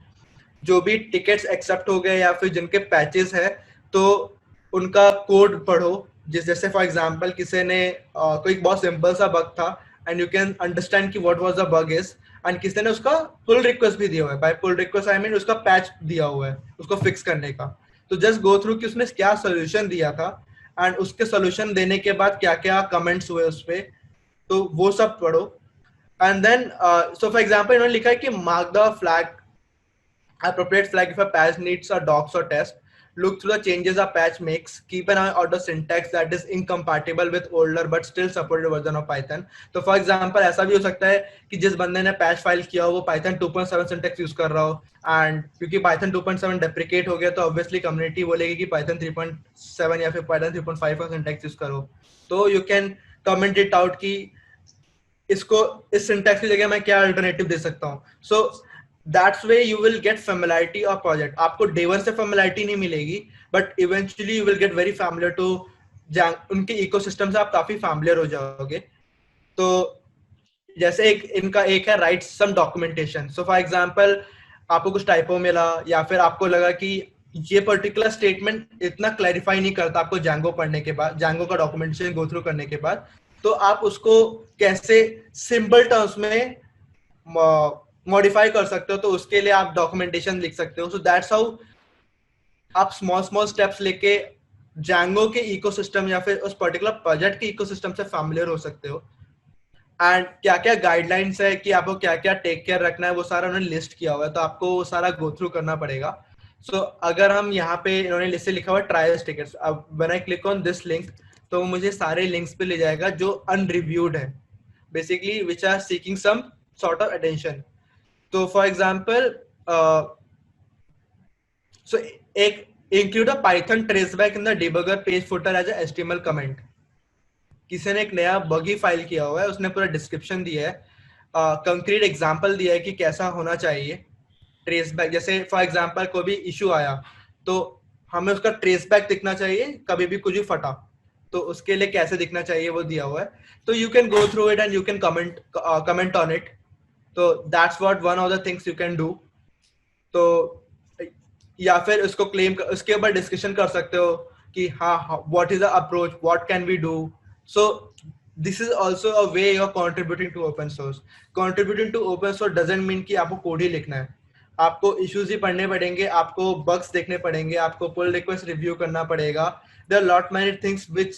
जो भी टिकट्स एक्सेप्ट हो गए या फिर जिनके पैचेस है तो उनका कोड पढ़ो। जैसे फॉर एग्जांपल किसी ने कोई बहुत सिंपल सा बग था एंड यू कैन अंडरस्टैंड कि what was the bug is, and किसी ने उसका पुल रिक्वेस्ट भी दिया हुआ है। By pull request I mean उसका पैच दिया हुआ है उसको फिक्स करने का। तो जस्ट गो थ्रू कि उसने क्या सोल्यूशन दिया था एंड उसके सोल्यूशन देने के बाद क्या क्या कमेंट्स हुए उस पर, तो वो सब पढ़ो। And then so for example इन्होंने लिखा है कि mark the flag appropriate flag if a patch needs a docs or test, look through the changes a patch makes, keep an eye on the syntax that is incompatible with older but still supported version of Python. तो for example ऐसा भी हो सकता है कि जिस बंदे ने पैच फाइल किया हो वो Python 2.7 सिंटैक्स यूज कर रहा हो, एंड क्योंकि Python 2.7 डेप्रिकेट हो गया तो ऑब्वियसली कम्युनिटी बोलेगी कि Python 3.7 या फिर Python 3.5 का सिंटैक्स यूज करो। तो you can comment it out कि इसको इस सिंटैक्स की जगह मैं क्या अल्टरनेटिव दे सकता हूँ। सो that's way you will get familiarity of project. आपको day one से familiarity नहीं मिलेगी, but eventually you will get very familiar to उनके ecosystem से आप काफी familiar हो जाओगे। तो जैसे इनका एक है write some documentation. So for example आपको कुछ typo मिला या फिर आपको लगा कि ये particular statement इतना clarify नहीं करता आपको Django पढ़ने के बाद, Django का documentation go through करने के बाद, तो आप उसको कैसे simple terms में मॉडिफाई कर सकते हो, तो उसके लिए आप डॉक्यूमेंटेशन लिख सकते हो। सो दैट्स हाउ आप स्मॉल स्टेप्स लेके Django के इकोसिस्टम या फिर उस पर्टिकुलर प्रोजेक्ट के इकोसिस्टम से फैमिलियर हो सकते हो। एंड क्या क्या गाइडलाइंस है कि आपको क्या क्या टेक केयर रखना है वो सारा उन्होंने लिस्ट किया हुआ है, तो आपको वो सारा गो थ्रू करना पड़ेगा। सो अगर हम यहाँ पे इन्होंने लिस्ट से लिखा हुआ ट्रायल्स टिकट्स, अब when I click on this link तो मुझे सारे लिंक्स पे ले जाएगा जो अनरिव्यूड है, basically which are seeking some sort of attention. तो फॉर एग्जाम्पल सो एक include a Python traceback in the debugger page footer as a HTML comment. किसी ने एक नया बगी फाइल किया हुआ है, उसने पूरा डिस्क्रिप्शन दिया है, कंक्रीट एग्जांपल दिया है कि कैसा होना चाहिए ट्रेसबैक। जैसे फॉर एग्जांपल कोई भी इशू आया तो हमें उसका ट्रेसबैक दिखना चाहिए, कभी भी कुछ भी फटा तो उसके लिए कैसे दिखना चाहिए वो दिया हुआ है। तो you can go through it and you can comment on it. तो that's what one of the things you can do. तो या फिर उसको क्लेम उसके ऊपर डिस्कशन कर सकते हो कि हाँ what is the approach, what can we do. So this is also a way you're contributing to open source. Contributing to open source doesn't mean कि आपको कोड ही लिखना है, आपको इश्यूज ही पढ़ने पड़ेंगे, आपको बग्स देखने पड़ेंगे, आपको पुल रिक्वेस्ट रिव्यू करना पड़ेगा. There are lot many things which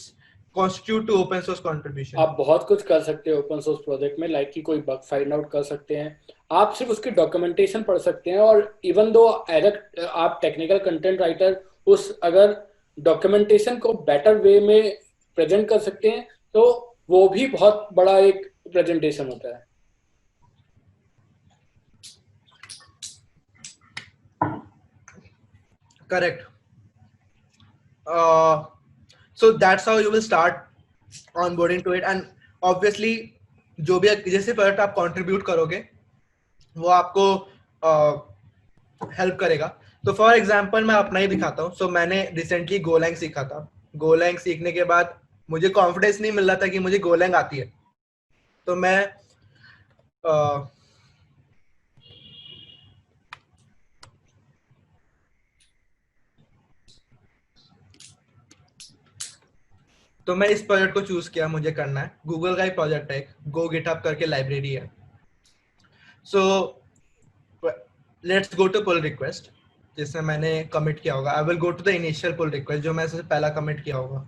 constitute to open source contribution. आप बहुत कुछ कर सकते हैं ओपन सोर्स प्रोजेक्ट में, लाइक कि कोई बग फाइंड आउट कर सकते हैं, आप सिर्फ उसकी डॉक्यूमेंटेशन पढ़ सकते हैं, और इवन दो आप टेक्निकल कंटेंट राइटर उस अगर डॉक्यूमेंटेशन को बेटर वे में प्रेजेंट कर सकते हैं तो वो भी बहुत बड़ा एक प्रेजेंटेशन होता है. Correct. So that's how you will start onboarding to it, and obviously जो भी जैसे प्रोडक्ट आप कंट्रीब्यूट करोगे वो आपको हेल्प करेगा. तो फॉर एग्जांपल मैं अपना ही दिखाता हूँ. सो मैंने रिसेंटली गोलैंग सीखा था. गोलैंग सीखने के बाद मुझे कॉन्फिडेंस नहीं मिल रहा था कि मुझे गोलैंग आती है. तो मैं तो मैं इस प्रोजेक्ट को चूज किया, मुझे करना है. गूगल का ही प्रोजेक्ट है, गो गिटहब करके लाइब्रेरी है. So let's go to pull request जिसमें मैंने कमिट किया होगा. I will go to the initial pull request जो मैं सबसे पहला कमिट किया होगा.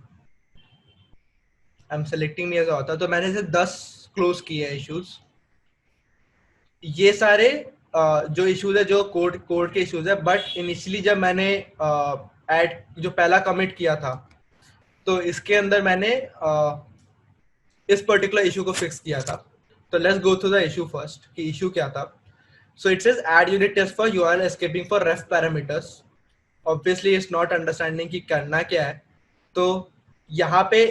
I am selecting me as होता. तो मैंने इसे 10 क्लोज किए हैं इश्यूज. ये सारे जो इश्यूज है जो कोड के इश्यूज है. बट इनिशियली जब मैंने ऐड जो पहला कमिट किया था तो इसके अंदर मैंने इस पर्टिकुलर इशू को फिक्स किया था. तो let's go through the issue first कि इशू क्या था. So it says add unit test for URL escaping for ref parameters. Obviously it's not understanding कि करना क्या है. तो यहाँ पे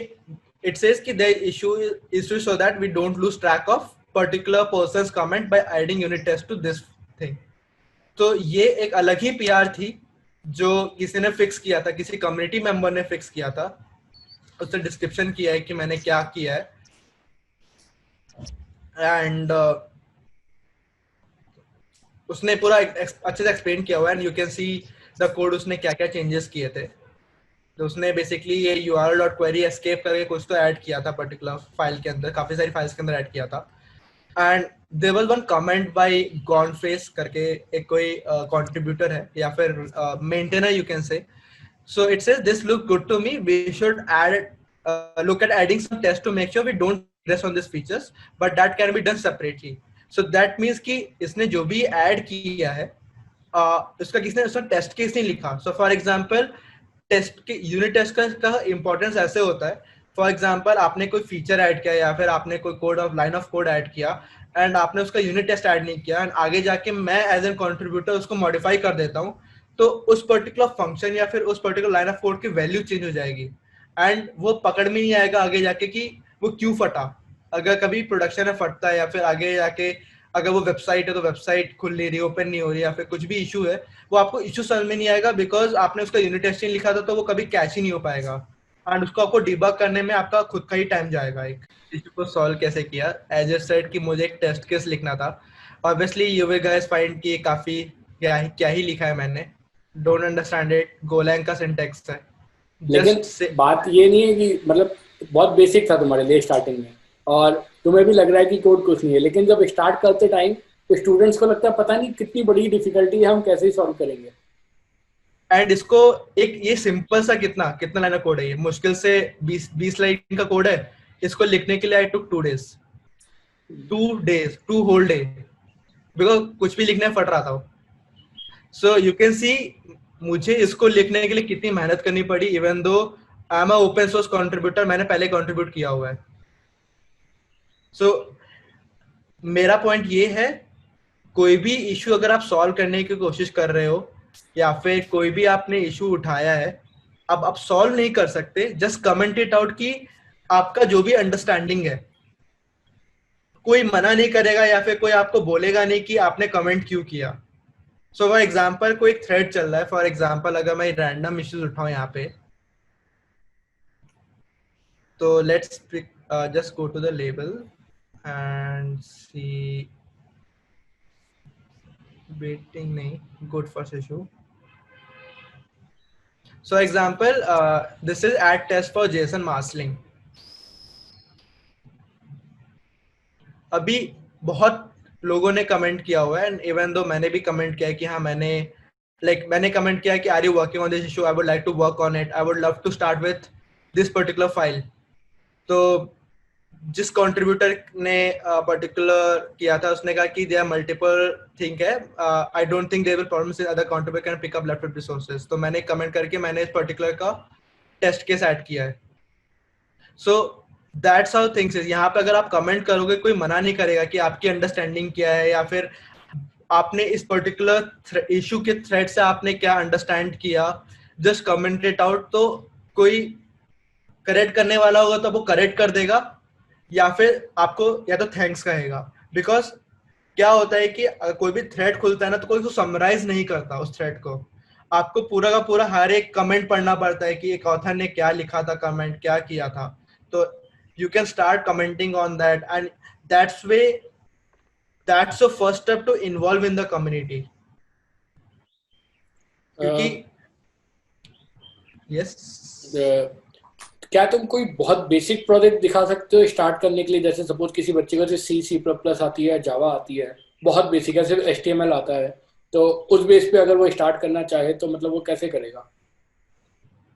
इट सेज कि the issue is to show that we don't lose track of particular person's comment by adding unit test to this thing. तो ये एक अलग ही पीआर थी जो किसी ने फिक्स किया था, किसी कम्युनिटी मेंबर ने फिक्स किया था. उसने डिस्क्रिप्शन किया है कि मैंने क्या किया है, एंड उसने पूरा अच्छे से एक्सप्लेन किया हुआ है. And you can see the code उसने क्या क्या चेंजेस किए थे. तो उसने बेसिकली ये url.query एस्केप करके कुछ तो ऐड किया था पर्टिकुलर फाइल के अंदर, काफी सारी फाइल्स के अंदर ऐड किया था. And there was one comment by गॉनफेस करके एक कोई कंट्रीब्यूटर है या फिर maintainer you can say. So it says this look good to me. We should look at adding some tests to make sure we don't rest on these features, but that can be done separately. So that means कि इसने जो भी add किया है उसका उसने test case नहीं लिखा. So for example टेस्ट के यूनिट टेस्ट का इंपॉर्टेंस ऐसे होता है. फॉर एग्जांपल आपने कोई फीचर ऐड किया या फिर आपने कोई code of line of code add किया एंड आपने उसका यूनिट टेस्ट ऐड नहीं किया, एंड आगे जाके मैं एज एन कंट्रीब्यूटर उसको मॉडिफाई कर देता हूँ, तो उस पर्टिकुलर फंक्शन या फिर उस पर्टिकुलर लाइन ऑफ कोड की वैल्यू चेंज हो जाएगी. एंड वो पकड़ में नहीं आएगा आगे जाके कि वो क्यों फटा. अगर कभी प्रोडक्शन में फटता है या फिर आगे जाके अगर वो वेबसाइट है तो वेबसाइट खुल नहीं रही, ओपन नहीं हो रही, या फिर कुछ भी इशू है, वो आपको इशू समझ में नहीं आएगा बिकॉज आपने उसका यूनिट टेस्टिंग लिखा था तो वो कभी कैच ही नहीं हो पाएगा. एंड उसको आपको डिबग करने में आपका खुद का ही टाइम जाएगा. एक इशू को सॉल्व कैसे किया, एज ए सेड कि मुझे एक टेस्ट केस लिखना था. Obviously you will guys find कि काफी क्या ही लिखा है मैंने. Don't understand it. गोलैंग का सिंटैक्स है. लेकिन बात ये नहीं है कि मतलब बहुत बेसिक था तुम्हारे लिए स्टार्टिंग में और तुम्हें भी लग रहा है कि कोड कुछ नहीं है, लेकिन जब स्टार्ट करते टाइम तो स्टूडेंट्स को लगता है पता नहीं कितनी बड़ी डिफिकल्टी है, हम कैसे सॉल्व करेंगे. एंड इसको एक ये सिंपल सा कितना लाइन का कोड है, ये मुश्किल से 20 लाइन का कोड है. इसको लिखने के लिए आई टुक 2 days 2 whole day बिकॉज कुछ भी लिखने फट रहा था. सो यू कैन सी मुझे इसको लिखने के लिए कितनी मेहनत करनी पड़ी, even though I am a open source contributor, मैंने पहले कंट्रीब्यूट किया हुआ है. सो मेरा पॉइंट ये है, कोई भी इशू अगर आप सॉल्व करने की कोशिश कर रहे हो या फिर कोई भी आपने इशू उठाया है, अब आप सॉल्व नहीं कर सकते, जस्ट कमेंट इट आउट कि आपका जो भी अंडरस्टैंडिंग है. कोई मना नहीं करेगा या फिर कोई आपको बोलेगा नहीं कि आपने कमेंट क्यों किया. सो फॉर एग्जाम्पल कोई थ्रेड चल रहा है, फॉर एग्जाम्पल अगर मैं रैंडम इश्यूज उठाऊं यहाँ पे, तो let's just go to the label and see waiting नहीं good first issue. So example, this is add test for JSON marshalling. अभी बहुत लोगों ने कमेंट किया हुआ है, एंड इवन दो मैंने भी कमेंट किया है कि हाँ मैंने कमेंट किया है कि are you working on this issue, I would like to work on it, I would love to start with this particular file. तो जिस कंट्रीब्यूटर ने पर्टिकुलर किया था उसने कहा कि देयर आर मल्टीपल थिंग है, I don't think there will problems in other contributor can pick up left resources. तो मैंने कमेंट करके मैंने इस पर्टिकुलर का टेस्ट केस ऐड किया है। So that's how things is. यहाँ पे अगर आप कमेंट करोगे कोई मना नहीं करेगा कि आपकी अंडरस्टैंडिंग क्या है, या फिर आपने इस पर्टिकुलर इशू के थ्रेड से आपने क्या अंडरस्टैंड किया, जस्ट कमेंट इट आउट। तो कोई करेक्ट करने वाला होगा तो वो करेक्ट कर देगा, या फिर आपको या तो थैंक्स कहेगा। बिकॉज क्या होता है कि कोई भी थ्रेड खुलता है ना, तो कोई उसको समराइज नहीं करता उस थ्रेड को। आपको पूरा का पूरा हर एक कमेंट पढ़ना पड़ता है कि एक ऑथर ने क्या लिखा था, कमेंट क्या किया था। तो you can start commenting on that, and that's way that's the first step to involve in the community. क्योंकि यस, क्या तुम कोई बहुत बेसिक प्रोजेक्ट दिखा सकते हो स्टार्ट करने के लिए? जैसे सपोज किसी बच्चे को सी सी प्लस प्लस आती है, जावा आती है, बहुत बेसिक है, सिर्फ HTML आता है, तो उस बेस पे अगर वो स्टार्ट करना चाहे तो मतलब वो कैसे करेगा?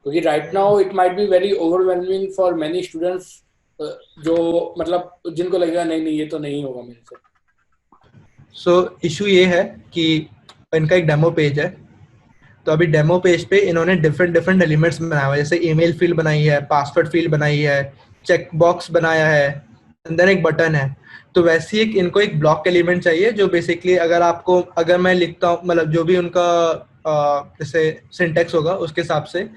क्योंकि right now it might be very overwhelming for many students, जो मतलब जिनको लगेगा नहीं नहीं ये तो नहीं होगा मेरे से। सो इशू ये है कि इनका एक डेमो पेज है। तो अभी डेमो पेज पे इन्होंने डिफरेंट डिफरेंट एलिमेंट्स बनाया हुआ है, जैसे ईमेल फील्ड बनाई है, पासवर्ड फील्ड बनाई है, चेक बॉक्स बनाया है, अंदर एक बटन है। तो वैसे ही इनको एक ब्लॉक एलिमेंट चाहिए जो बेसिकली अगर मैं लिखता हूँ, मतलब जो भी उनका जैसे सिंटेक्स होगा उसके हिसाब से,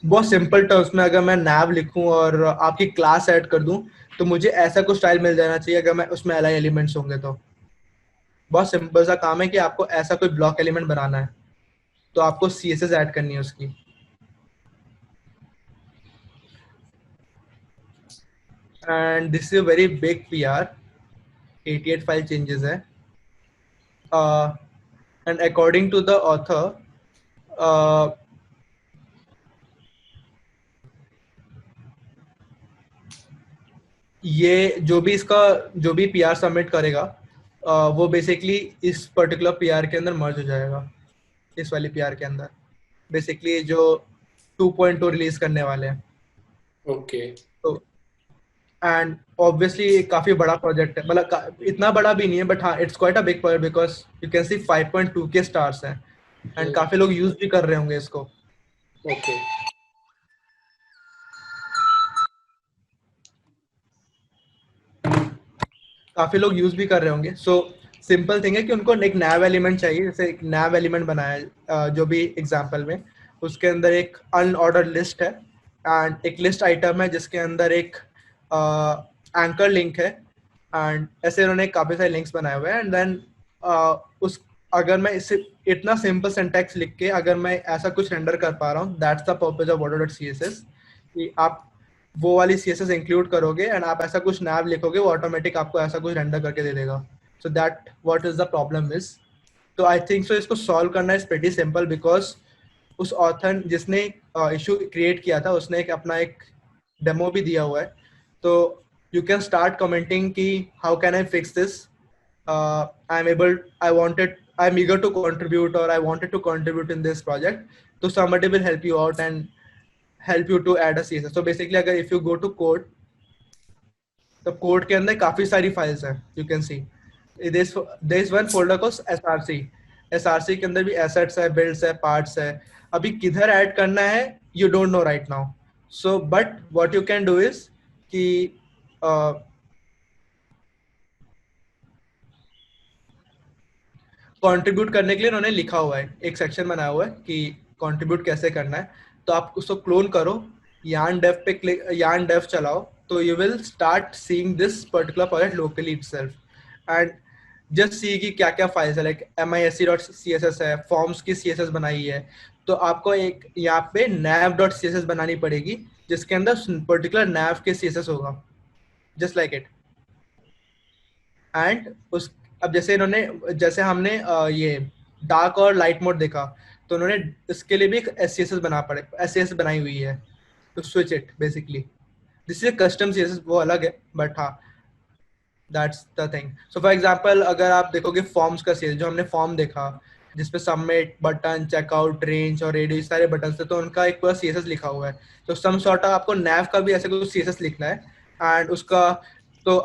बहुत सिंपल टर्म्स में अगर मैं नैव लिखूं और आपकी क्लास ऐड कर दूं, तो मुझे ऐसा कुछ स्टाइल मिल जाना चाहिए अगर मैं उसमें अलाइन एलिमेंट्स होंगे तो। बहुत सिंपल सा काम है कि आपको ऐसा कोई ब्लॉक एलिमेंट बनाना है, तो आपको CSS ऐड करनी है उसकी। And this is a very big PR, 88 file changes है। And according to the author, uh, ये जो भी PR सबमिट करेगा, वो बेसिकली इस पर्टिकुलर PR के अंदर मर्ज हो जाएगा, इस वाली PR के अंदर, बेसिकली जो 2.2 रिलीज करने वाले हैं। ओके। तो एंड ऑब्वियसली काफी बड़ा प्रोजेक्ट है, मतलब इतना बड़ा भी नहीं है, बट हाँ it's quite a big project, because you can सी 5.2 के स्टार्स हैं, एंड काफी लोग यूज भी कर रहे होंगे इसको। ओके। काफी लोग यूज भी कर रहे होंगे। सो सिंपल थिंग है कि उनको एक नैव एलिमेंट चाहिए, जैसे एक नैव एलिमेंट बनाया है, जो भी एग्जांपल में उसके अंदर एक अनऑर्डर लिस्ट है, एंड एक लिस्ट आइटम है जिसके अंदर एक एंकर लिंक है, एंड ऐसे उन्होंने काफी सारे लिंक्स बनाए हुए हैं। एंड देन उस अगर मैं इसे इतना सिंपल सिंटैक्स लिख के अगर मैं ऐसा कुछ रेंडर कर पा रहा हूँ, that's the purpose of auto.css, कि आप वो वाली CSS इंक्लूड करोगे एंड आप ऐसा कुछ नैव लिखोगे, वो ऑटोमेटिक आपको ऐसा कुछ रेंडर करके दे देगा। So that what is the problem is. तो आई थिंक सो इसको सॉल्व करना इज प्रीटी सिंपल, बिकॉज उस ऑथर जिसने इशू क्रिएट किया था उसने अपना एक डेमो भी दिया हुआ है। तो यू कैन स्टार्ट कमेंटिंग कि how can I fix this, I am eager to contribute, or I wanted to contribute in this project. So somebody will help you out and help you to add a CSS. So basically अगर if you go to code, तो code के अंदर काफी सारी files हैं, you can C there is one folder called SRC। SRC के अंदर भी assets है, builds है, parts है। अभी किधर ऐड करना है you don't know right now, so but what you can do is कि कंट्रीब्यूट करने के लिए उन्होंने लिखा हुआ है, एक सेक्शन बनाया हुआ है कि कंट्रीब्यूट कैसे करना है। तो आप उसको क्लोन करो, yarn dev पे क्लिक, yarn dev चलाओ, तो you will start seeing this particular project locally itself. And just see कि क्या क्या फाइल्स है, लाइक misc.css है, फॉर्म्स की CSS बनाई है। तो आपको एक यहाँ पे nav.css बनानी पड़ेगी जिसके अंदर पर्टिकुलर nav के CSS होगा, जस्ट लाइक इट। एंड उस अब जैसे हमने ये डार्क और लाइट मोड देखा, तो उन्होंने इसके लिए भी एक SCSS बनाई हुई है to switch it. Basically this is custom CSS, वो अलग है, बट हाँ that's the thing. So for example अगर आप देखोगे फॉर्म्स का सेल, जो हमने फॉर्म देखा जिसपे सबमिट बटन, चेकआउट, रेंज और रेडियो सारे बटन थे, तो उनका एक पूरा सीएसएस लिखा हुआ है. तो सम सॉर्ट ऑफ आपको नैव का भी ऐसे कुछ सीएसएस लिखना है. एंड उसका तो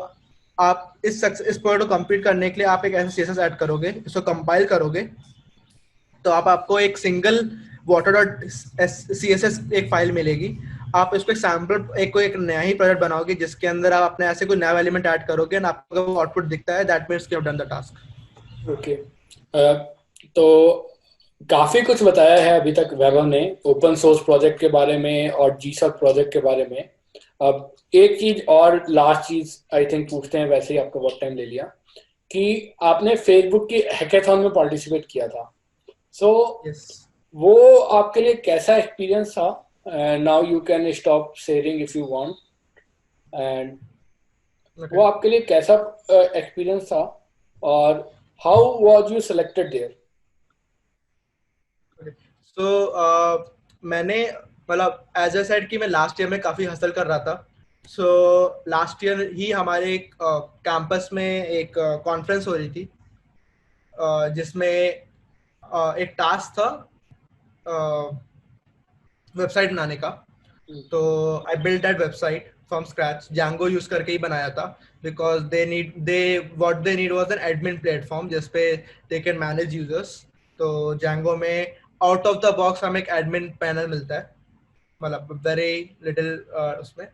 आप इस प्रोजेक्ट को कंप्लीट करने के लिए आप एक ऐसा सीएसएस ऐड करोगे, इसको कंपाइल करोगे, तो आपको एक सिंगल वाटर डॉट सीएसएस एक फाइल मिलेगी. आप इसको एक सैम्पल एक नया ही प्रोजेक्ट बनाओगे जिसके अंदर आप अपने ऐसे कोई नया एलिमेंट ऐड करोगे एंड आपको आउटपुट दिखता है, that means you have done the task. Okay. तो काफी कुछ बताया है अभी तक वैभव ने ओपन सोर्स प्रोजेक्ट के बारे में और जीसॉक प्रोजेक्ट के बारे में. अब एक चीज और लास्ट चीज आई थिंक पूछते हैं, वैसे ही आपका बहुत टाइम ले लिया, कि आपने फेसबुक की हैकेथॉन में पार्टिसिपेट किया था. सो वो आपके लिए कैसा एक्सपीरियंस था? Now you can stop sharing if you want. And वो आपके लिए कैसा एक्सपीरियंस था और how was you selected there? So मैंने मतलब एज अ सेड कि मैं लास्ट ईयर में काफी हसल कर रहा था. सो लास्ट ईयर ही हमारे कैंपस में एक कॉन्फ्रेंस हो रही थी जिसमें एक टास्क था वेबसाइट बनाने का. तो I build that website from scratch, Django use करके ही बनाया था, because what they need was an admin platform जिसपे दे कैन मैनेज यूजर्स. तो Django में आउट ऑफ द बॉक्स हमें एक एडमिन पैनल मिलता है, मतलब वेरी लिटिल उसमें.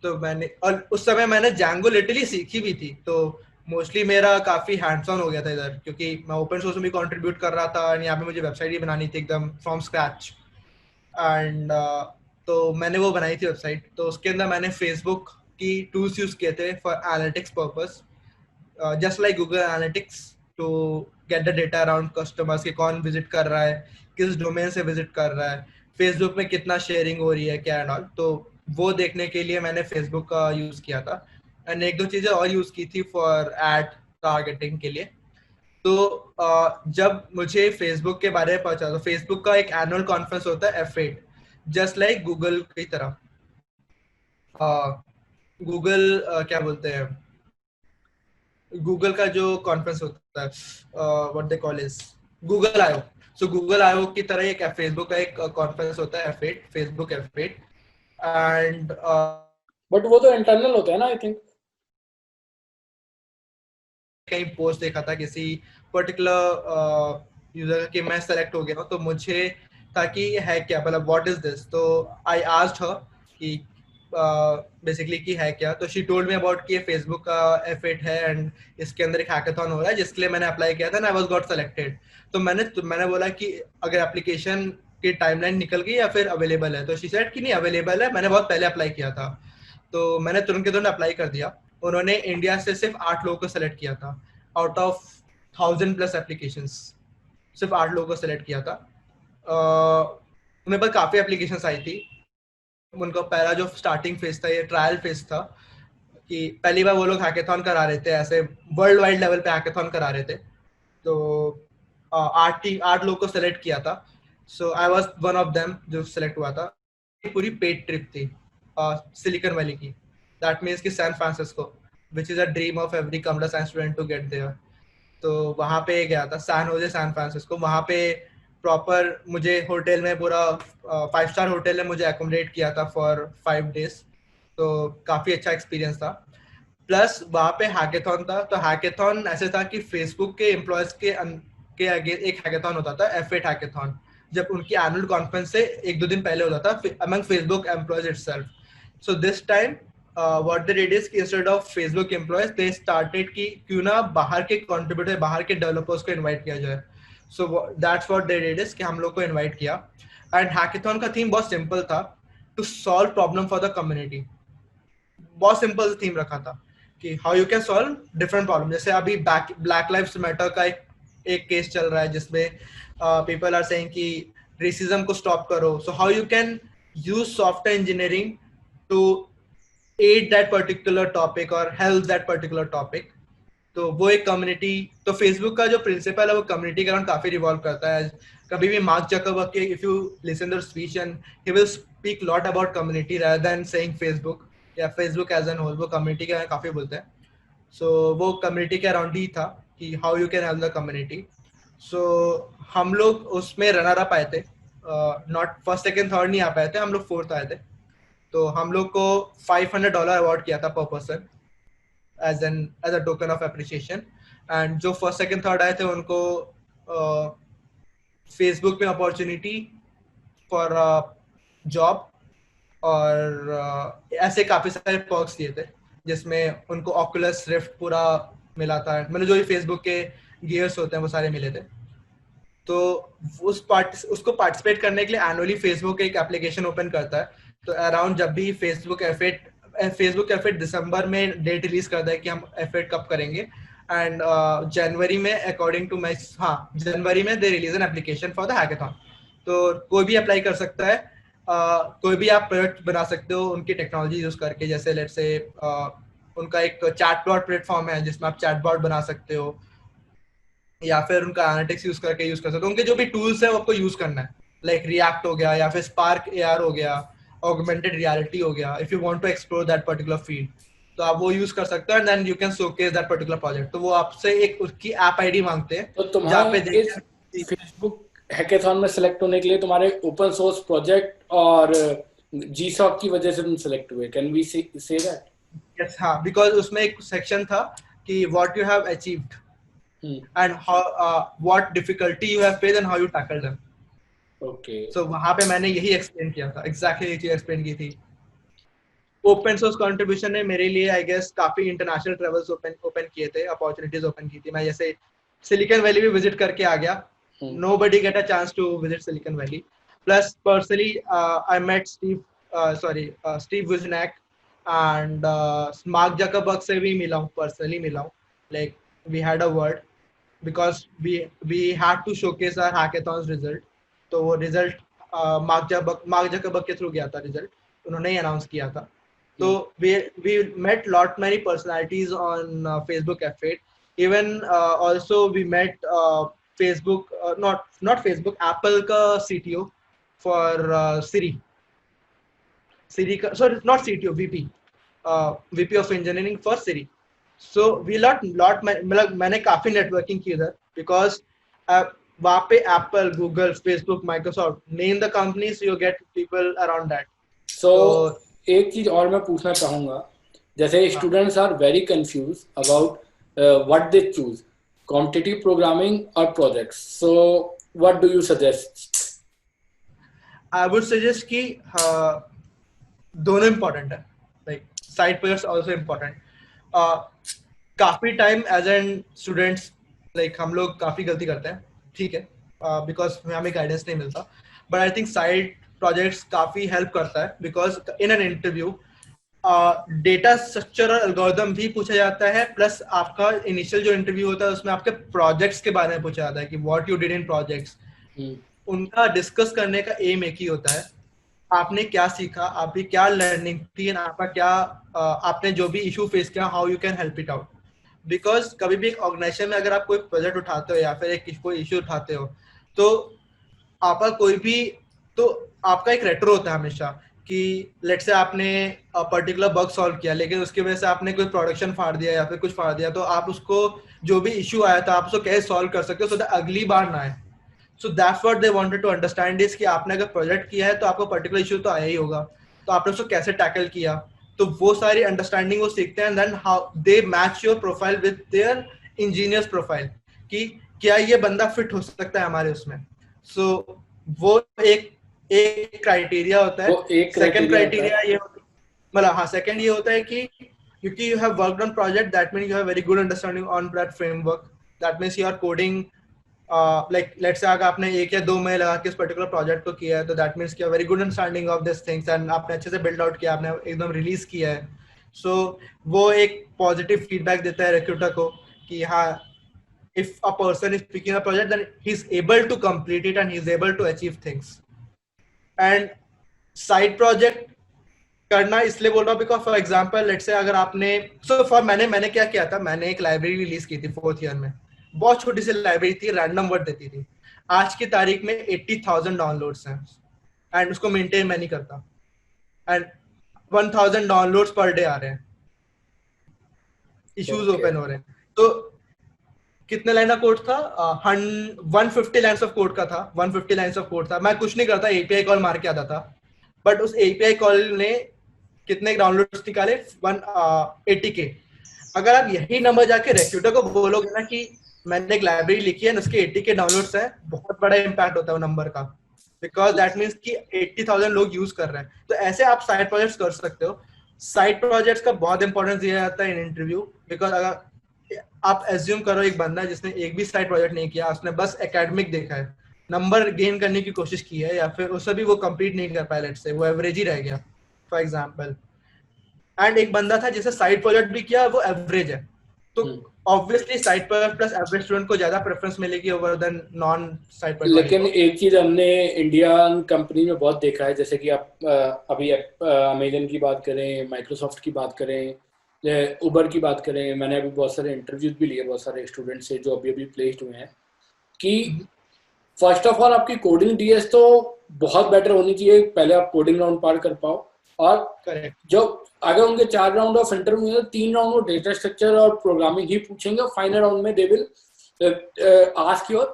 तो मैंने और उस समय मैंने Django लिटरली सीखी भी थी, तो मोस्टली मेरा काफी हैंड्स ऑन हो गया था इधर, क्योंकि मैं ओपन सोर्स में भी कंट्रीब्यूट कर रहा था और यहाँ पे मुझे वेबसाइट ही बनानी थी एकदम फ्रॉम स्क्रैच. एंड तो मैंने वो बनाई थी वेबसाइट. तो उसके अंदर मैंने फेसबुक की टूल्स यूज किए थे for analytics purpose, just like Google analytics, to get the data around customers के कौन विजिट कर रहा है, किस डोमेन से विजिट कर रहा है, फेसबुक में कितना शेयरिंग हो रही है, क्या एंड ऑल. तो वो देखने के लिए मैंने फेसबुक का यूज किया था. एंड एक दो चीजें और यूज की थी फॉर एड टारगेटिंग के लिए. तो जब मुझे फेसबुक के बारे में पता चला, तो फेसबुक का एक एनुअल कॉन्फ्रेंस होता है F8, जस्ट लाइक गूगल की तरह. गूगल क्या बोलते हैं, गूगल का जो कॉन्फ्रेंस होता है what they call is Google IO. So Google आयो की तरह एक फेसबुक का एक कॉन्फ्रेंस होता है F8, Facebook F8. And but वो तो इंटरनल होता है ना आई थिंक. कहीं पोस्ट देखा था किसी पर्टिकुलर यूजर कि मैं सेलेक्ट हो गया हूँ, तो मुझे था कि है क्या, मतलब व्हाट इज दिस. तो आई आस्क्ड हर कि बेसिकली कि है क्या. तो शी टोल्ड मी अबाउट कि ये फेसबुक का F8 है एंड इसके अंदर एक हैकाथॉन हो रहा है जिसके लिए मैंने अप्लाई किया था and I was got selected. तो मैंने बोला कि अगर एप्लीकेशन की टाइमलाइन निकल गई या फिर अवेलेबल है. तो शी सेड कि नहीं अवेलेबल है, मैंने बहुत पहले अप्लाई किया था. तो मैंने तुरंत के तुरंत अप्लाई कर दिया. उन्होंने इंडिया से सिर्फ 8 लोगों को सेलेक्ट किया था आउट ऑफ 1000+ एप्लीकेशंस. सिर्फ 8 लोगों को सेलेक्ट किया था. उनके पास काफ़ी एप्लीकेशंस आई थी. उनका पहला जो स्टार्टिंग फेज था, ये ट्रायल फेज था, कि पहली बार वो लोग हैकेथॉन करा रहे थे, ऐसे वर्ल्ड वाइड लेवल पे हैकेथॉन करा रहे थे. तो 8 लोगों को सेलेक्ट किया था. So I was one of them जो सेलेक्ट हुआ था. पूरी पेड ट्रिप थी सिलिकॉन वैली की. दैट मीन्स कि San Francisco, which is a dream of every computer science student to get there. तो वहाँ पे गया था, सैन होजे सैन फ्रांसिस्को. वहाँ पे प्रॉपर मुझे होटल में पूरा 5 स्टार होटल में मुझे एकोमोडेट किया था फॉर 5 days. तो काफ़ी अच्छा एक्सपीरियंस था. प्लस वहाँ पे हैकेथॉन था. तो हैकेथॉन ऐसे था कि फेसबुक के एम्प्लॉयज के आगे एक हैकेथॉन होता था F8 हैकेथॉन, जब उनकी एनुअल कॉन्फ्रेंस से 1-2 दिन पहले होता था among Facebook employees itself. So this time what they did is कि instead of Facebook employees they started कि क्यों ना बाहर के contributor, बाहर के developers को invite किया जाए. So that's what they did is कि हम लोग को invite किया. And hackathon का theme बहुत simple था, to solve problem for the community. बहुत simple theme रखा था कि how you can solve different problem. जैसे अभी Black Lives Matter का एक केस चल रहा है जिसमें people are saying कि racism को stop करो. So how you can use software engineering to aid that particular topic or help that particular topic. तो वो एक कम्युनिटी, तो फेसबुक का जो प्रिंसिपल है वो कम्युनिटी के अराउंड काफी रिवॉल्व करता है. कभी भी मार्क जकरबर्ग के if you listen there speech and he will speak lot about community rather than saying Facebook या फेसबुक एज एन होल. वो कम्युनिटी के बारे में काफी बोलते हैं. सो वो कम्युनिटी के अराउंड ही था कि how you can help the community. So हम लोग उसमें रनर अप आए थे, नॉट फर्स्ट सेकंड थर्ड नहीं आ पाए थे, हम लोग फोर्थ आए थे. तो हम लोग को $500 अवार्ड किया था per person as a token of appreciation. And जो फर्स्ट सेकंड थर्ड आए थे उनको फेसबुक में अपॉर्चुनिटी फॉर जॉब और ऐसे काफी सारे पर्क्स दिए थे जिसमें उनको ऑकुलस रिफ्ट पूरा मिला था, मतलब जो भी फेसबुक के गियर्स होते हैं वो सारे मिले थे. तो उसको पार्टिसिपेट करने के लिए एनुअली फेसबुक एक एप्लीकेशन ओपन करता है. तो अराउंड जब भी फेसबुक एफेट दिसंबर में डेट रिलीज करता है कि हम एफेट कब करेंगे. एंड जनवरी में अकॉर्डिंग टू जनवरी में they release an application for the hackathon. तो कोई भी अप्लाई कर सकता है. कोई भी आप प्रोडक्ट बना सकते हो उनकी टेक्नोलॉजी यूज करके. जैसे लेट्स से उनका एक चैटबॉट प्लेटफॉर्म है जिसमें आप चैटबॉट बना सकते हो, या फिर उनका एनालिटिक्स यूज करके यूज कर सकते हो. उनके जो भी टूल्स है वो आपको यूज करना है, लाइक रिएक्ट हो गया या फिर स्पार्क एआर हो गया, ऑगमेंटेड रियलिटी हो गया. If you want to explore that particular field तो आप वो यूज कर सकते हो and then you can showcase that particular project. तो वो आपसे एक उसकी ऐप आईडी मांगते हैं तो जहाँ तुम्हें पे इस फेसबुक हैकेथॉन में सेलेक्ट होने के लिए तुम्हारे ओपन सोर्स प्रोजेक्ट और जीसॉक की वजह से तुम सेलेक्ट हुए, can we say that? yes, हाँ, बिकॉज उसमें एक सेक्शन था कि what you have achieved and how what difficulty you have face and how you tackle them. Okay. So वहां पे मैंने यही एक्सप्लेन किया था, एग्जैक्टली ये चीज एक्सप्लेन की थी. ओपन सोर्स कंट्रीब्यूशन ने मेरे लिए आई गेस काफी इंटरनेशनल ट्रेवल्स ओपन किए थे, अपॉर्चुनिटीज ओपन की थी. मैं जैसे सिलिकॉन वैली भी विजिट करके आ गया. Nobody get a chance to visit Silicon Valley. Plus personally I met Steve Wozniak and Mark Zuckerberg से भी मिला हूँ, पर्सनली मिला हूँ. Like we had a word because we had to showcase our hackathons result. तो वो result mark Zuckerberg के through गया था, रिजल्ट उन्होंने ही अनाउंस किया था. तो we met lot many personalities on Facebook F8. Even also we met Facebook not Facebook, Apple का CTO for Siri का, sorry not CTO, VP of engineering for Siri. So we मतलब मैंने काफी networking की इधर बिकॉज वहाँ पे Apple, Google, Facebook, Microsoft, name the companies, you get people around that. So तो एक चीज और मैं पूछना चाहूंगा, जैसे students are very confuse about what they choose, competitive programming और projects, so what do you suggest? I would suggest कि दोनों इम्पोर्टेंट है. Like side projects also important. काफी time as an students like हम लोग काफी गलती करते हैं, ठीक है, बिकॉज हमें गाइडेंस नहीं मिलता. But I think side projects काफी हेल्प करता है because in an interview data structure और एल्गोरिथम भी पूछा जाता है. प्लस आपका इनिशियल जो इंटरव्यू होता है उसमें आपके प्रोजेक्ट्स के बारे में पूछा जाता है कि what you did in projects. उनका डिस्कस करने का एम एक ही होता है, आपने क्या सीखा, आपकी क्या लर्निंग थी, आपका क्या आपने जो भी इशू फेस किया, how you can help it out. Because कभी भी एक ऑर्गेनाइजेशन में अगर आप कोई प्रोजेक्ट उठाते हो या फिर एक कोई इशू उठाते हो तो आपका कोई भी तो आपका एक रेटर होता है हमेशा कि लेट से आपने पर्टिकुलर बग सॉल्व किया लेकिन उसकी वजह से आपने कोई प्रोडक्शन फाड़ दिया या फिर कुछ फाड़ दिया, तो आप उसको जो भी इशू आया था आप उसको कैसे सॉल्व कर सकते हो सो दैट अगली बार ना आए. So that's what they wanted to understand is कि आपने अगर प्रोजेक्ट किया है तो आपको पर्टिकुलर इशू तो आया ही होगा, तो आपने उसको कैसे टैकल किया. तो वो सारी अंडरस्टैंडिंग वो सीखते हैं. Then how they match your profile with their engineers profile कि क्या ये बंदा फिट हो सकता है हमारे उसमें. सो वो एक एक क्राइटेरिया होता है. सेकंड क्राइटेरिया ये मतलब सेकंड ये होता है कि क्योंकि you have worked on project that means you have very good understanding on that framework. That means you are coding like let's say अगर आपने 1 या 2 महीने लगा के इस पर्टिकुलर प्रोजेक्ट को किया है तो दैट मींस कि very good understanding of this things and आपने अच्छे से बिल्ड आउट किया, आपने एकदम रिलीज किया है. सो वो एक पॉजिटिव फीडबैक देता है रिक्रूटर को कि हाँ, if a person is picking a project then he's able to complete it and he's able to achieve things. And side project करना इसलिए बोल रहा हूँ बिकॉज फॉर एग्जाम्पल लेट से अगर आपने मैंने क्या किया था, मैंने एक लाइब्रेरी रिलीज की थी 4th ईयर में. बहुत छोटी सी लाइब्रेरी थी, रैंडम वर्ड देती थी. आज की तारीख में 80,000 डाउनलोड्स हैं एंड उसको मेंटेन मैं नहीं करता एंड 1,000 डाउनलोड्स पर डे आ रहे हैं. Issues okay. ओपन हो रहे हैं। तो कितने लाइन का कोड था? 150 लाइन्स ऑफ कोड का था, 150 लाइन्स ऑफ कोड था। मैं कुछ नहीं करता, एपीआई कॉल मार के आता था, बट उस एपीआई कॉल ने कितने डाउनलोड्स निकाले? 180 के। अगर आप यही नंबर जाके रिक्रूटर को बोलोगे ना कि मैंने एक लाइब्रेरी लिखी है, उसके 80 के डाउनलोड्स हैं, बहुत बड़ा इम्पैक्ट होता है वो नंबर का, बिकॉज दैट मीन्स कि 80,000 लोग यूज कर रहे हैं। तो ऐसे आप साइड प्रोजेक्ट्स कर सकते हो। साइड प्रोजेक्ट्स का बहुत इंपॉर्टेंस दिया जाता है इन इंटरव्यू, बिकॉज अगर आप एज्यूम करो एक बंदा जिसने एक भी साइड प्रोजेक्ट नहीं किया, उसने बस एकेडमिक देखा है, नंबर गेन करने की कोशिश की है, या फिर उससे भी वो कंप्लीट नहीं कर पाया, लेट्स से वो एवरेज ही रह गया फॉर एग्जांपल, एंड एक बंदा था जिसने साइड प्रोजेक्ट भी किया, वो एवरेज है, तो obviously side project plus average student को ज्यादा प्रेफरेंस मिलेगी over than non side project वाले लेकिन को। एक चीज हमने इंडियन कंपनी में बहुत देखा है, जैसे कि आप अभी अमेजन की बात करें, माइक्रोसॉफ्ट की बात करें, उबर की बात करें, मैंने अभी बहुत सारे इंटरव्यूज भी लिए बहुत सारे स्टूडेंट से जो अभी अभी प्लेस्ड हुए हैं, कि फर्स्ट ऑफ ऑल आपकी कोडिंग डीएस तो बहुत बेटर होनी चाहिए, पहले आप कोडिंग राउंड पार कर पाओ, और करेक्ट। जो अगर उनके 4 राउंड ऑफ इंटरव्यू है, 3 राउंड में डेटा स्ट्रक्चर और प्रोग्रामिंग ही पूछेंगे, और फाइनल राउंड में they will ask your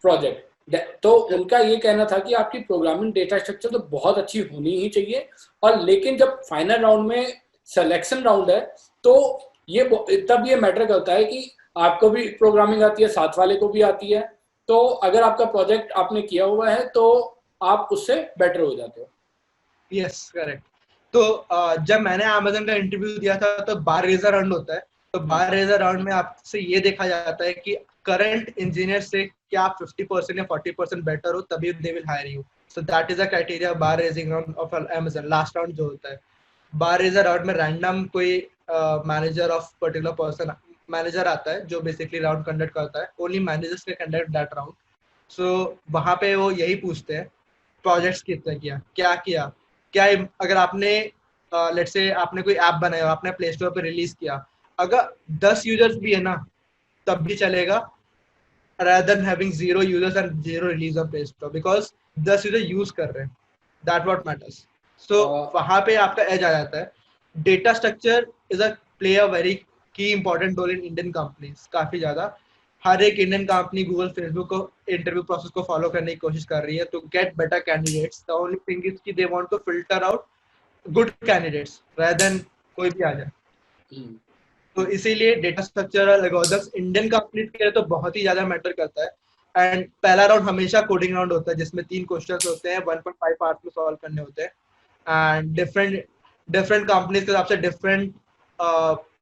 project. तो उनका ये कहना था कि आपकी प्रोग्रामिंग डेटा स्ट्रक्चर तो बहुत अच्छी होनी ही चाहिए, और लेकिन जब फाइनल राउंड में सिलेक्शन राउंड है, तो ये तब ये मैटर करता है कि आपको भी प्रोग्रामिंग आती है, साथ वाले को भी आती है, तो अगर आपका प्रोजेक्ट आपने किया हुआ है तो आप उससे बेटर हो जाते हो। Yes correct. तो जब मैंने अमेज़न का इंटरव्यू दिया था तो बार रेजर राउंड होता है, तो बार रेजर राउंड में आपसे ये देखा जाता है कि करंट इंजीनियर से क्या आप 50% या 40% बेटर हो, तभी they will hire you. So that is a criteria bar raising round of Amazon. Last round जो होता है बार रेजर राउंड में, रैंडम कोई manager of particular person, manager आता है जो बेसिकली राउंड कंडक्ट करता है, only managers can conduct that round. So वहां पे वो यही पूछते हैं प्रोजेक्ट्स कितने किया, क्या किया, क्या अगर आपने लेट्स से आपने कोई ऐप बनाया, आपने प्ले स्टोर पे रिलीज किया, अगर 10 यूजर्स भी है ना तब भी चलेगा, rather than having 0 users and 0 release on Play Store, because 10 user use कर रहे हैं, that what matters. So वहां पे आपका एज आ जाता है। Data structure is a play a very key important role in Indian companies, काफी ज्यादा। हर एक इंडियन कंपनी गूगल फेसबुक को इंटरव्यू प्रोसेस को फॉलो करने की कोशिश कर रही है to get better candidates. The only thing is कि they want to filter out good candidates rather than कोई भी आ जाए। तो इसीलिए डेटा स्ट्रक्चर और एल्गोरिथम्स इंडियन कंपनीज के लिए तो बहुत ही ज्यादा मैटर करता है। एंड पहला राउंड हमेशा कोडिंग राउंड होता है जिसमें 3 क्वेश्चंस होते हैं, 1.5 आवर्स में सॉल्व करने होते हैं, एंड डिफरेंट कंपनीज के हिसाब से डिफरेंट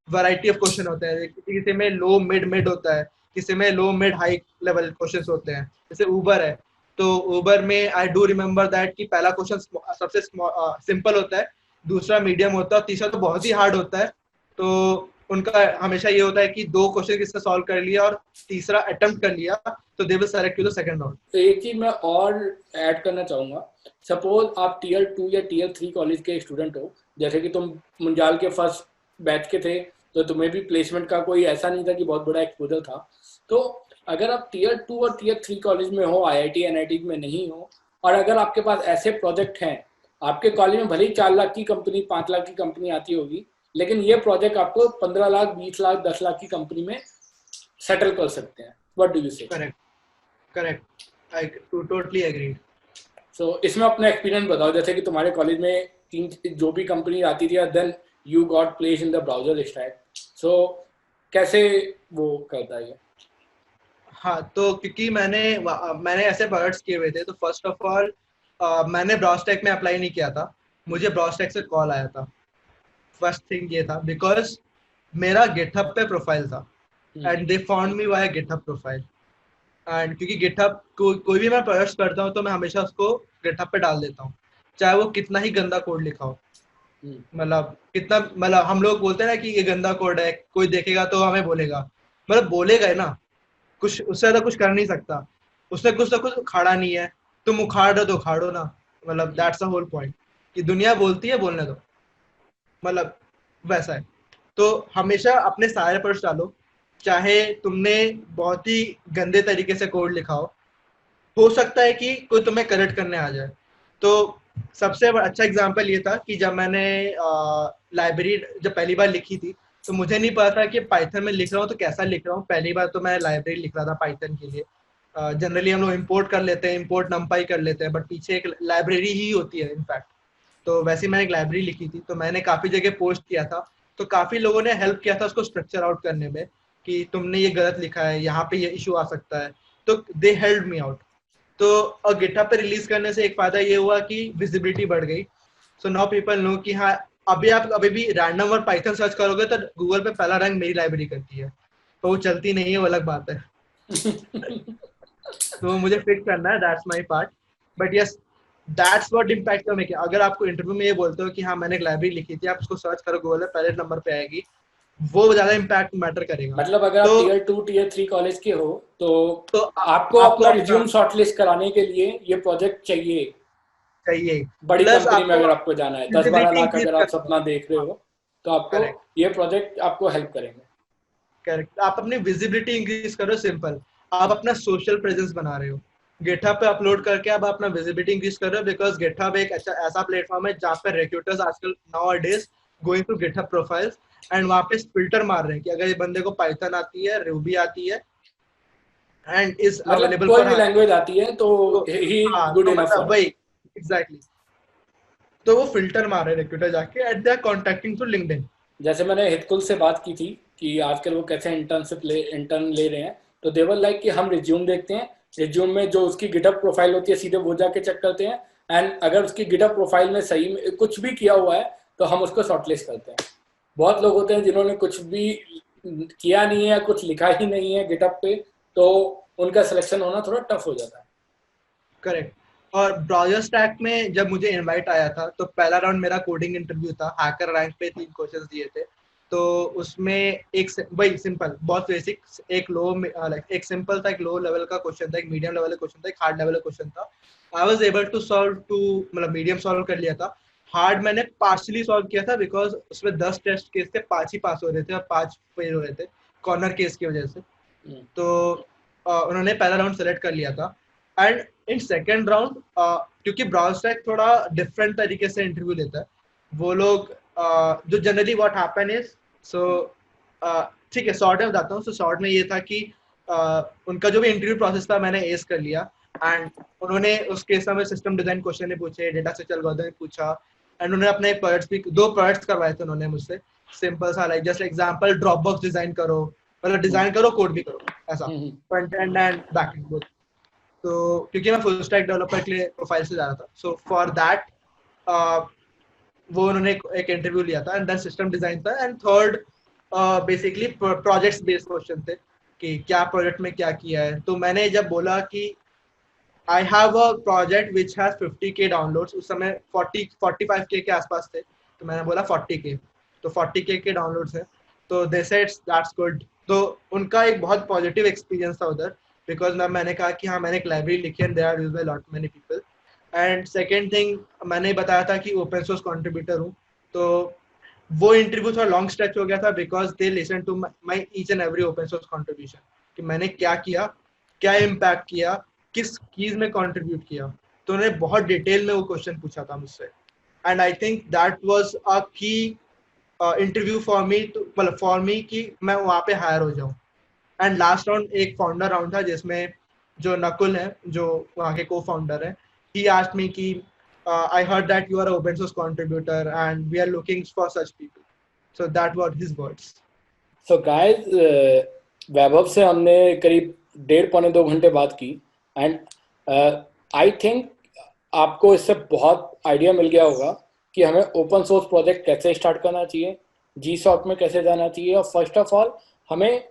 वैरायटी ऑफ क्वेश्चन होते हैं। किसी में लो मिड मिड होता है, किसी में लो मिड हाई लेवल क्वेश्चंस होते हैं। जैसे उबर है, तो उबर में आई डू रिमेम्बर दैट कि पहला क्वेश्चन सबसे सिंपल होता है, दूसरा मीडियम होता है, तीसरा तो बहुत ही हार्ड होता है। तो उनका हमेशा ये होता है कि 2 क्वेश्चन किसने सॉल्व कर लिया और तीसरा अटेम्प्ट कर लिया तो they will select you the second round. तो एक चीज मैं और ऐड करना चाहूंगा, सपोज आप टीयर 2 या टीयर 3 कॉलेज के स्टूडेंट हो, जैसे कि तुम मुंजाल के फर्स्ट बैच के थे, तो तुम्हें भी प्लेसमेंट का कोई ऐसा नहीं था कि बहुत बड़ा एक्सपोजर था। तो अगर आप टीयर 2 और टीयर 3 कॉलेज में हो, आईआईटी एनआईटी में नहीं हो, और अगर आपके पास ऐसे प्रोजेक्ट हैं, आपके कॉलेज में भले ही 4 लाख की कंपनी, 5 लाख की कंपनी आती होगी, लेकिन ये प्रोजेक्ट आपको 15 लाख, 20 लाख, 10 लाख की कंपनी में सेटल कर सकते हैं। What do you say? Correct, I totally agree. So इसमें अपना एक्सपीरियंस बताओ, जैसे कि तुम्हारे कॉलेज में 3 जो भी कंपनी आती थी, then you got place in the BrowserStack, so कैसे वो करता है? हाँ, तो क्योंकि मैंने ऐसे प्रोजेक्ट्स किए हुए थे, तो फर्स्ट ऑफ ऑल मैंने ब्राउजटेक में अप्लाई नहीं किया था, मुझे ब्राउजटेक से कॉल आया था। फर्स्ट थिंग ये था बिकॉज मेरा गिटहब पे प्रोफाइल था and they found me via GitHub profile. And क्योंकि गिटहब कोई भी मैं प्रोजेक्ट्स करता हूँ तो मैं हमेशा उसको गिटहब पे डाल देता हूँ, चाहे वो कितना ही गंदा कोड लिखा हो। मतलब हम लोग बोलते हैं ना कि ये गंदा कोड है, कोई देखेगा तो हमें बोलेगा, मतलब बोलेगा है ना, कुछ उससे ज्यादा कुछ कर नहीं सकता, उसने कुछ ना कुछ उखाड़ा नहीं है, तुम उखाड़ रहे हो तो उखाड़ो ना। मतलब दैट्स द होल पॉइंट कि दुनिया बोलती है, बोलने दो, मतलब वैसा है। तो हमेशा अपने सारे पर डालो, चाहे तुमने बहुत ही गंदे तरीके से कोड लिखा हो सकता है कि कोई तुम्हें करेक्ट करने आ जाए। तो सबसे अच्छा एग्जांपल ये था कि जब मैंने लाइब्रेरी जब पहली बार लिखी थी, तो मुझे नहीं पता था कि पाइथन में लिख रहा हूँ तो कैसा लिख रहा हूँ। पहली बार तो मैं लाइब्रेरी लिख रहा था पाइथन के लिए। जनरली हम लोग इंपोर्ट कर लेते हैं, इंपोर्ट नंपाई कर लेते हैं, बट पीछे एक लाइब्रेरी ही होती है इनफैक्ट। तो वैसे ही मैंने एक लाइब्रेरी लिखी थी, तो मैंने काफी जगह पोस्ट किया था, तो काफी लोगों ने हेल्प किया था उसको स्ट्रक्चर आउट करने में कि तुमने ये गलत लिखा है, यहाँ पे ये इशू आ सकता है, तो दे हेल्प मी आउट। तो और गिटहब पे रिलीज करने से एक फायदा ये हुआ कि विजिबिलिटी बढ़ गई। सो नाउ पीपल नो कि हाँ, अभी आप अभी भी रैंडम और पाइथन सर्च करोगे तो गूगल पे पहला रैंक मेरी लाइब्रेरी करती है। तो वो चलती नहीं है, वो अलग बात है। तो मुझे फिक्स करना है, that's my part. But yes, that's what impact में क्या, अगर आपको इंटरव्यू में ये बोलते हो कि हाँ मैंने एक लाइब्रेरी लिखी थी, आप उसको सर्च करो गूगल पे, पहले नंबर पे आएगी, वो ज्यादा इम्पैक्ट मैटर करेगा। मतलब अगर आप तो टीयर 2 टीयर 3 कॉलेज के हो तो तो आपको आपको अपना अपना रिज्यूम शॉर्टलिस्ट कराने के लिए ये प्रोजेक्ट चाहिए। चाहिए, बड़ी प्लस कंपनी में आपको अगर आपको जाना है, 10-12 विजिबिलिटी लाख इंक्रीज अगर आप करना सपना देख रहे है। हो, तो आपको करेक्ट, ये प्रोजेक्ट आपको हेल्प करेंगे। करेक्ट। आप अपनी विजिबिलिटी इंक्रीज करो, सिंपल। आप अपना सोशल प्रेजेंस बना रहे हो, गिटहब पे अपलोड करके आप अपना विजिबिलिटी इंक्रीज कर रहे हो, बिकॉज गिटहब एक अच्छा ऐसा प्लेटफॉर्म है जहाँ पे रिक्रूटर्स आजकल now days going to GitHub profiles and वहाँ पे फिल्टर मार रहे हैं कि अगर ये बंदे को पाइथन आती है, रूबी आती है एंड इज मतलब अवेलेबल कोई फॉर भी हायर, लैंग्वेज आती है तो तो ही हाँ, गुड तो इनफ मतलब फॉर वही अस। एग्जैक्टली, तो वो फिल्टर मार रहे हैं रिक्रूटर जाके at they are contacting through LinkedIn. जैसे मैंने हितकुल से बात की थी कि आजकल वो कैसे इंटर्न ले रहे हैं, तो देवर लाइक कि हम रिज्यूम देखते हैं, रिज्यूम में जो उसकी गिटहब प्रोफाइल होती है सीधे वो जाके चेक करते हैं, एंड अगर उसकी गिटहब प्रोफाइल में सही में कुछ भी किया हुआ है तो हम उसको शॉर्टलिस्ट करते हैं। बहुत लोग होते हैं जिन्होंने कुछ भी किया नहीं है, कुछ लिखा ही नहीं है गिटहब पे, तो उनका सिलेक्शन होना थोड़ा टफ हो जाता है। करेक्ट। और ब्राउज़र स्टैक में जब मुझे इनवाइट आया था तो पहला राउंड मेरा कोडिंग इंटरव्यू था, हैकर रैंक पे 3 क्वेश्चंस दिए थे। तो उसमें वही सिंपल बहुत बेसिक, एक लो लाइक एक सिंपल था, एक लो लेवल का क्वेश्चन था, एक मीडियम लेवल का क्वेश्चन था, एक हार्ड लेवल का क्वेश्चन था। I was able to solve two, मतलब मीडियम सॉल्व कर लिया था। हार्ड मैंने पार्शियली सॉल्व किया था बिकॉज उसमें 10 टेस्ट केस थे, 5 ही पास हो रहे थे और 5 फेल हो रहे थे कॉर्नर केस की वजह से। तो उन्होंने पहला राउंड सेलेक्ट कर लिया था। एंड इन सेकेंड राउंड, क्योंकि ब्राउज़र स्टैक थोड़ा डिफरेंट तरीके से इंटरव्यू लेता है, वो लोग जो जनरली व्हाट हैपन इज, सो ठीक है शॉर्ट में बताता हूँ। सो शॉर्ट में ये था कि उनका जो भी इंटरव्यू प्रोसेस था मैंने एस कर लिया। एंड उन्होंने उस केस में सिस्टम डिजाइन क्वेश्चन ने पूछे, डेटा स्ट्रक्चर एल्गोरिथम ने पूछा, एंड उन्होंने अपने प्रोजेक्ट्स भी 2 प्रोजेक्ट्स करवाए थे उन्होंने मुझसे। सिंपल सा like just example drop box design करो, मतलब डिजाइन करो कोड भी करो, ऐसा front end and back and both. तो क्योंकि मैं फुल स्टैक डेवलपर के लिए प्रोफाइल से जा रहा था, सो फॉर दैट वो उन्होंने एक इंटरव्यू लिया था एंड देन सिस्टम डिजाइन था। And third basically projects based question थे कि क्या प्रोजेक्ट में क्या किया है। तो मैंने जब बोला कि I have a project which has 50K downloads, उस समय 45K के आसपास थे, तो मैंने बोला 40K, तो 40K के डाउनलोड्स है। तो दे सेड दैट्स गुड। तो उनका एक बहुत पॉजिटिव एक्सपीरियंस था उधर, बिकॉज मैंने कहा कि हाँ मैंने एक लाइब्रेरी लिखी है, there are used by lot many people. And second thing, मैंने बताया था कि ओपन सोर्स कंट्रीब्यूटर हूँ। तो वो इंटरव्यू थोड़ा लॉन्ग स्ट्रेच हो गया था because they listen to my each and every open source contribution, कि मैंने क्या किया, क्या इम्पैक्ट किया, किस चीज में कंट्रीब्यूट किया। तो उन्होंने बहुत डिटेल में वो क्वेश्चन पूछा था मुझसे। And I think that was a की इंटरव्यू फॉर मी, मतलब फॉर मी कि मैं वहाँ पे हायर हो जाऊँ। एंड लास्ट राउंड एक फाउंडर राउंड था जिसमें जो नकुल है, जो वहाँ के को फाउंडर है, ही आस्क्ड मी कि I heard that you are open source contributor and we are looking for such people. So that was his words. So guys, Vaibhav से हमने करीब 1.5-2 घंटे बात की, एंड आई थिंक आपको इससे बहुत आइडिया मिल गया होगा कि हमें ओपन सोर्स प्रोजेक्ट कैसे स्टार्ट करना चाहिए, जी सॉफ्ट में कैसे जाना चाहिए, और फर्स्ट ऑफ ऑल हमें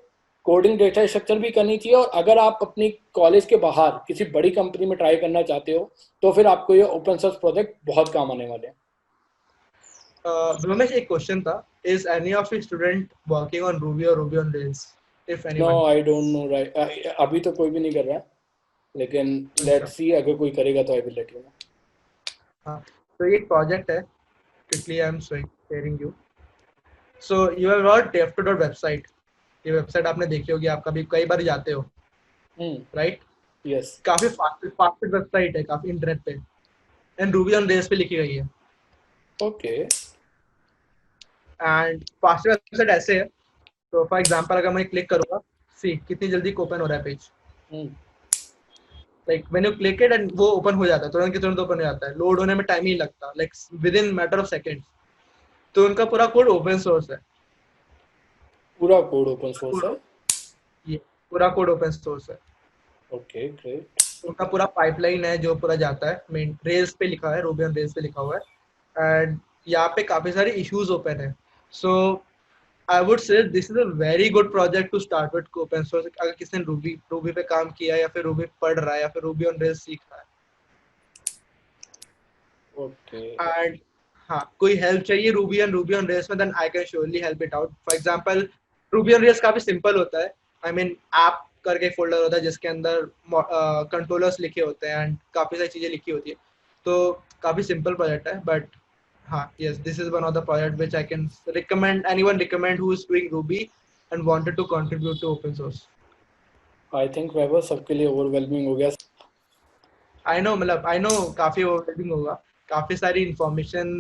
कोडिंग डेटा स्ट्रक्चर भी करनी चाहिए। और अगर आप अपनी कॉलेज के बाहर किसी बड़ी कंपनी में ट्राई करना चाहते हो तो फिर आपको ये ओपन सोर्स प्रोजेक्ट बहुत काम आने वाले हैं। रमेश, एक क्वेश्चन था, is any of your student working on Ruby और Ruby on Rails, if no, anyone? I don't know, right, अभी तो कोई भी नहीं कर रहा है, लेकिन अच्छा, लेट्स सी, अगर कोई करेगा तो I will let you know. हाँ। तो ये प्रोजेक्ट है, quickly I'm sharing you. So you have got dev2.web website. ये वेबसाइट आपने देखी होगी, आप कभी कई बार जाते हो, राइट? यस। काफी फास्ट फास्ट वेबसाइट है, काफी इंटरनेट पे, एंड रूबी ऑन रेल्स पे लिखी गई है। ओके। एंड फास्टर वेबसाइट ऐसे है, तो फॉर एग्जांपल अगर मैं क्लिक करूंगा, सी कितनी जल्दी ओपन हो रहा है page, like when you click it and वो ओपन हो जाता है, तुरंत के तुरंत ओपन हो जाता है, लोड होने में टाइम ही लगता, like with in matter of seconds. तो उनका पूरा कोड ओपन सोर्स है, पूरा कोड ओपन सोर्स है। ये पूरा कोड ओपन सोर्स है। Okay great. उनका पूरा पाइपलाइन है जो पूरा जाता है, मेन रेल्स पे लिखा है, रूबी ऑन रेल्स पे लिखा हुआ है, एंड यहाँ पे काफी सारे इश्यूज ओपन है। So I would say this is a very good project to start with open source. अगर किसी ने रूबी पे काम किया या फिर रूबी पढ़ रहा है या फिर रूबी ऑन रेल्स सीख रहा है, ओके एंड हाँ कोई हेल्प चाहिए रूबी ऑन रेल्स में, then I can surely help it out. For example Ruby on Rails काफी सिंपल होता है, आई मीन ऐप करके फोल्डर होता है जिसके अंदर कंट्रोलर्स लिखे होते हैं एंड काफी सारी चीजें लिखी होती है, तो काफी सिंपल प्रोजेक्ट है। बट हाँ yes, this is one of the project which I can recommend anyone recommend who is doing Ruby and wanted to contribute to open source. I think Vaibhav सबके लिए ओवरवेलमिंग हो गया। I know, मतलब I know काफी overwhelming होगा, काफी सारी information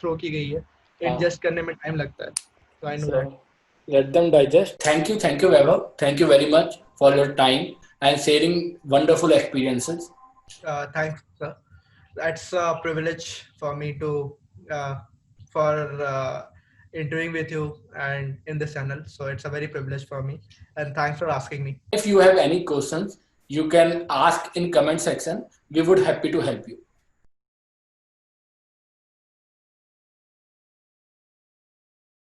throw की गई है, एडजस्ट करने में टाइम लगता है, so I know that. Let them digest. Thank you Vaibhav, thank you very much for your time and sharing wonderful experiences. Thanks sir, that's a privilege for me to uh, for interviewing with you and in this channel, so it's a very privilege for me, and thanks for asking me. If you have any questions, you can ask in comment section. We would happy to help you.